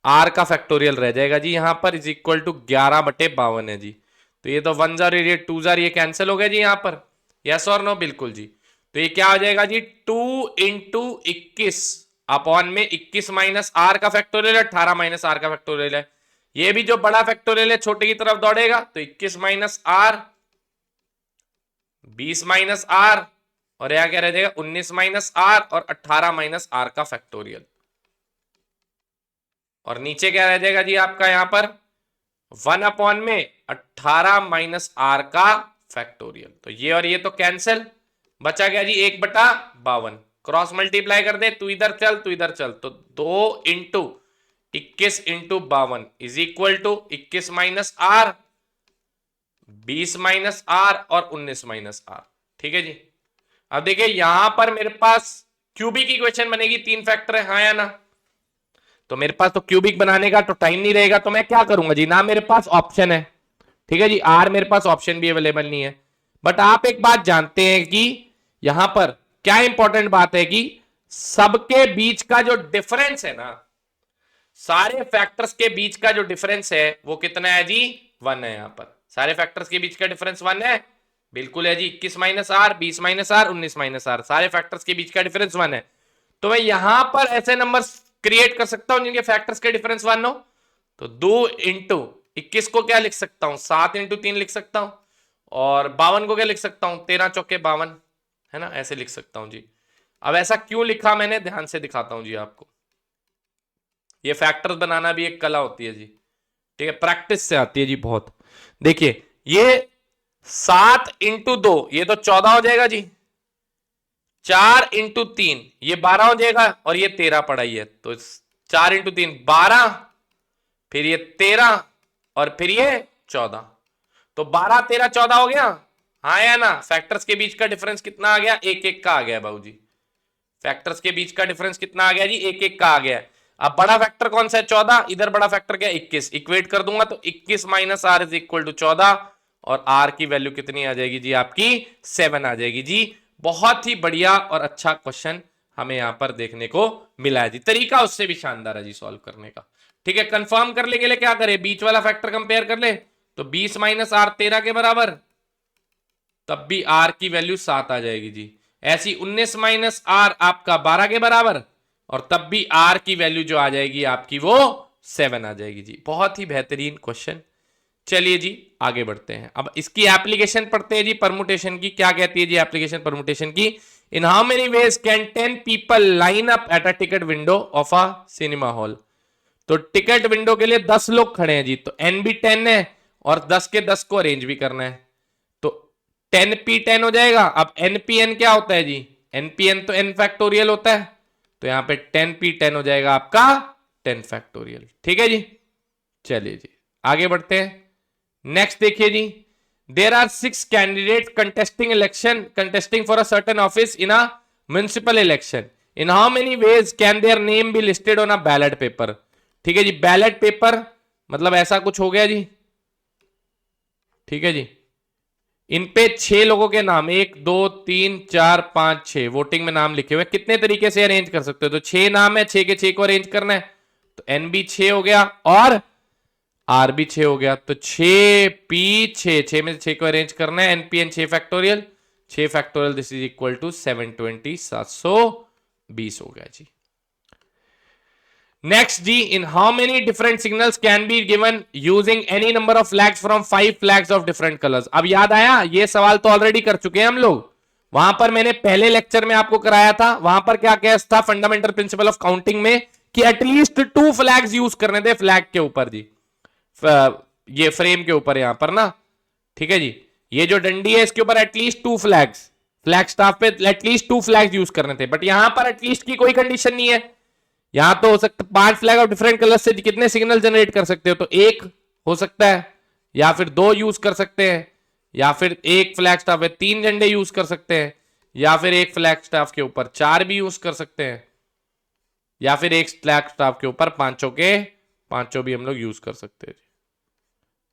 आर का फैक्टोरियल रह जाएगा जी यहां पर, इज इक्वल टू 11/52 है जी। तो ये तो 1 जार ये 2 जार ये कैंसिल हो गया जी यहां पर, यस और नो, बिल्कुल जी। तो ये क्या हो जाएगा जी, 2 इंटू 21 अपॉन में 21 माइनस आर का फैक्टोरियल, 18 माइनस आर का फैक्टोरियल है। ये भी जो बड़ा फैक्टोरियल है छोटे की तरफ दौड़ेगा, तो 21 माइनस आर, 20 माइनस आर, और यहां क्या रह जाएगा 19 माइनस आर और 18 माइनस आर का फैक्टोरियल। और नीचे क्या रह जाएगा जी आपका यहां पर 1 अपॉन में 18 माइनस आर का फैक्टोरियल। तो ये और ये तो कैंसिल, बचा गया जी 1/52। क्रॉस मल्टीप्लाई कर दे, तू इधर चल तू इधर चल, तो 2 into 21 into 52 is equal to 21 minus r, 20 minus r और 19 माइनस आर। ठीक है जी। अब देखिए यहां पर मेरे पास क्यूबिक इक्वेशन बनेगी, 3 फैक्टर है, हाँ या ना। तो मेरे पास तो क्यूबिक बनाने का तो टाइम नहीं रहेगा, तो मैं क्या करूंगा जी, ना मेरे पास ऑप्शन है, ठीक है जी, आर मेरे पास ऑप्शन भी अवेलेबल नहीं है। बट आप एक बात जानते हैं कि यहां पर क्या इंपॉर्टेंट बात है कि सबके बीच का जो डिफरेंस है ना, सारे फैक्टर्स के बीच का जो डिफरेंस है वो कितना है जी, 1 है। यहां पर सारे फैक्टर्स के बीच का डिफरेंस 1 है, बिल्कुल है जी। 21 minus r, 20 minus r, 19 minus r, सारे फैक्टर्स के बीच का डिफरेंस 1 है। तो मैं यहां पर ऐसे नंबर क्रिएट कर सकता हूं जिनके फैक्टर्स के डिफरेंस 1 हो। तो 2 इंटू 21 को क्या लिख सकता हूं, 7 इंटू 3 लिख सकता हूं, और 52 को क्या लिख सकता हूं, 13 चौके 52, है ना, ऐसे लिख सकता हूं जी। अब ऐसा क्यों लिखा मैंने, ध्यान से दिखाता हूं जी आपको। ये फैक्टर्स बनाना भी एक कला होती है जी, ठीक है, प्रैक्टिस से आती है जी बहुत। देखिए ये 7 इंटू 2 ये तो 14 हो जाएगा जी, 4 इंटू 3 ये 12 हो जाएगा, और ये 13 पड़ा ही है, तो 4 इंटू 3 12, फिर ये 13 और फिर ये 14। तो 12 13 14 हो गया, हाँ या ना। फैक्टर्स के बीच का डिफरेंस कितना आ गया, 1 1 का आ गया बाबूजी। फैक्टर्स के बीच का डिफरेंस कितना आ गया जी, 1 1 का आ गया। अब बड़ा फैक्टर कौन सा है, 14, इधर बड़ा फैक्टर क्या 21, इक्वेट कर दूंगा तो 21 minus r is equal to 14, और आर की वैल्यू कितनी आ जाएगी जी आपकी, 7 आ जाएगी जी। बहुत ही बढ़िया और अच्छा क्वेश्चन हमें यहां पर देखने को मिला है जी। तरीका उससे भी शानदार है जी सॉल्व करने का। ठीक है, कंफर्म करने के लिए क्या करें, बीच वाला फैक्टर कंपेयर कर ले, तो 20 माइनस आर 13 के बराबर, तब भी आर की वैल्यू 7 आ जाएगी जी। ऐसी 19 माइनस आर आपका 12 के बराबर, और तब भी आर की वैल्यू जो आ जाएगी आपकी वो 7 आ जाएगी जी। बहुत ही बेहतरीन क्वेश्चन। चलिए जी आगे बढ़ते हैं, अब इसकी एप्लीकेशन पढ़ते हैं जी परमुटेशन की। क्या कहती है जी एप्लीकेशन परमुटेशन की, इन how many ways can 10 people line up at a ticket window of a cinema hall. तो टिकट विंडो के लिए 10 लोग खड़े हैं जी, तो एन भी 10 है और 10 के 10 को अरेंज भी करना है, तो 10p10 हो जाएगा। अब npn क्या होता है जी, npn तो n फैक्टोरियल होता है, तो यहां पे 10p10 हो जाएगा आपका 10 फैक्टोरियल। ठीक है जी, चलिए जी आगे बढ़ते हैं। नेक्स्ट देखिए जी, there are 6 candidate contesting for a certain office in a municipal election, in how many ways can their name be listed on a ballot paper. ठीक है जी, बैलेट पेपर मतलब ऐसा कुछ हो गया जी, ठीक है जी। इन पे 6 लोगों के नाम, 1 2 3 4 5 6 वोटिंग में नाम लिखे हुए, कितने तरीके से अरेंज कर सकते हो, तो 6 नाम है, 6 के 6 को अरेंज करना है, तो एन भी 6 हो गया और आर भी 6 हो गया, तो 6p6 में से 6 को अरेंज करना है, npn 6 factorial, 6 factorial this is equal to 720 720 हो गया जी। नेक्स्ट जी, in how many different signals can be given using any number of flags from 5 flags of different colours. अब याद आया, ये सवाल तो ऑलरेडी कर चुके हैं हम लोग, वहां पर मैंने पहले लेक्चर में आपको कराया था। वहां पर क्या केस था फंडामेंटल प्रिंसिपल ऑफ काउंटिंग में, कि एटलीस्ट 2 फ्लैग्स यूज करने थे फ्लैग के ऊपर जी, ये फ्रेम के ऊपर यहां पर ना, ठीक है जी। ये जो डंडी है इसके ऊपर एटलीस्ट 2 फ्लैग्स, फ्लैग स्टाफ पे एटलीस्ट 2 फ्लैग्स यूज करने थे, बट यहां पर एटलीस्ट की कोई कंडीशन नहीं है। यहां तो हो सकता 5 फ्लैग ऑफ डिफरेंट कलर से कितने सिग्नल जनरेट कर सकते हो, तो एक हो सकता है, या फिर 2 यूज कर सकते हैं, या फिर एक फ्लैग स्टाफ है 3 झंडे यूज कर सकते हैं, या फिर एक फ्लैग स्टाफ के ऊपर 4 भी यूज कर सकते हैं, या फिर एक फ्लैग स्टाफ के ऊपर 5 के 5 भी हम लोग यूज कर सकते हैं।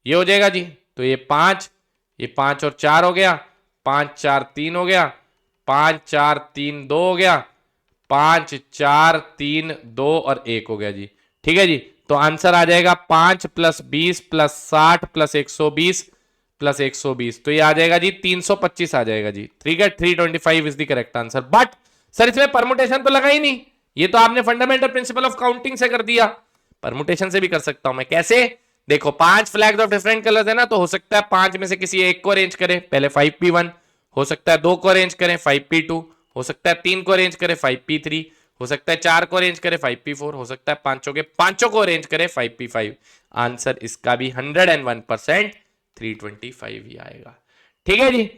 ये हो जाएगा जी, तो ये 5 और 4 हो गया, 5 4 3 हो गया, 5 4 3 2 हो गया, 5 4 3 2 और 1 हो गया जी। ठीक है जी, तो आंसर आ जाएगा 5 + 20 + 60 + 120 + 120, तो ये आ जाएगा जी 325 आ जाएगा जी। ठीक है, 325 is the correct answer. But sir इसमें परमुटेशन तो लगा ही नहीं, ये तो आपने फंडामेंटल प्रिंसिपल ऑफ काउंटिंग से कर दिया। परमुटेशन से भी कर सकता हूं मैं, कैसे? देखो 5 फ्लैग्स ऑफ डिफरेंट कलर्स है ना, तो हो सकता है 5 में से किसी एक को अरेंज करें, पहले 5p1, हो सकता है 2 को अरेंज करें 5p2, हो सकता है 3 को अरेंज करें 5p3, हो सकता है 4 को अरेंज करें 5p4, हो सकता है पांचों को अरेंज करें 5p5। आंसर इसका भी 101% 325 ही आएगा। ठीक है जी।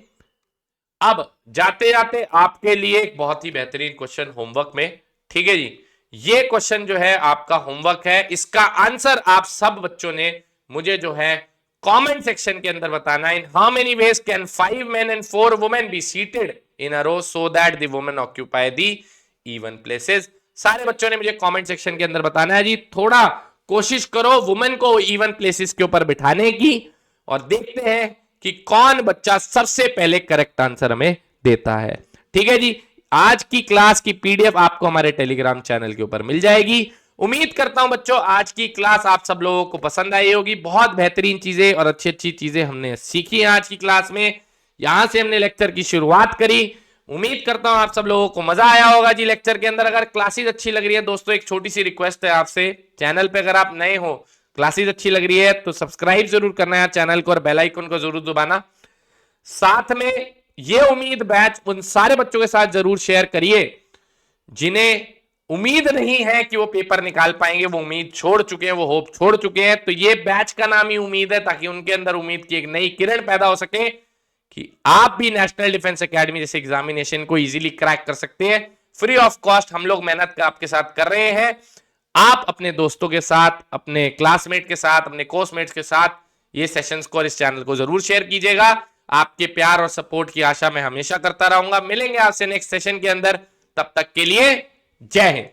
अब जाते जाते आपके लिए एक बहुत ही बेहतरीन क्वेश्चन होमवर्क में। ठीक है जी, ये क्वेश्चन जो है आपका होमवर्क है, इसका आंसर आप सब बच्चों ने मुझे जो है कमेंट सेक्शन के अंदर बताना है। In how many ways can 5 men and 4 women be seated in a row so that the women occupy the even places. सारे बच्चों ने मुझे कमेंट सेक्शन के अंदर बताना है जी। थोड़ा कोशिश करो वुमेन को इवन प्लेसेस के ऊपर बिठाने की, और देखते हैं कि कौन बच्चा सबसे पहले करेक्ट आंसर हमें देता है। ठीक है जी, आज की क्लास की पीडीएफ आपको हमारे टेलीग्राम चैनल के ऊपर मिल जाएगी। उम्मीद करता हूं बच्चों आज की क्लास आप सब लोगों को पसंद आई होगी। बहुत बेहतरीन चीजें और अच्छी अच्छी चीजें हमने सीखी आज की क्लास में। यहां से हमने लेक्चर की शुरुआत करी। उम्मीद करता हूं आप सब लोगों को मजा आया होगा जी लेक्चर के अंदर। अगर क्लासेस अच्छी लग रही है दोस्तों, एक छोटी सी रिक्वेस्ट है आपसे, चैनल पे अगर आप नए हो, क्लासेस अच्छी लग रही है तो सब्सक्राइब जरूर करना है चैनल को, और बेल आइकन को जरूर दबाना। साथ में ये उम्मीद बैच उन सारे बच्चों के साथ जरूर शेयर करिए जिन्हें उम्मीद नहीं है कि वो पेपर निकाल पाएंगे, वो उम्मीद छोड़ चुके हैं, वो होप छोड़ चुके हैं। तो ये बैच का नाम ही उम्मीद है, ताकि उनके अंदर उम्मीद की एक नई किरण पैदा हो सके कि आप भी नेशनल डिफेंस एकेडमी जैसे एग्जामिनेशन को इजीली क्रैक कर सकते हैं। फ्री ऑफ कॉस्ट हम लोग मेहनत आपके साथ कर रहे हैं। आप अपने दोस्तों के साथ, अपने क्लासमेट के साथ, अपने कोर्समेट्स के साथ ये सेशंस को और इस चैनल को जरूर शेयर कीजिएगा। आपके प्यार और सपोर्ट की आशा मैं हमेशा करता रहूंगा। मिलेंगे आपसे नेक्स्ट सेशन के अंदर, तब तक के लिए जय हिंद।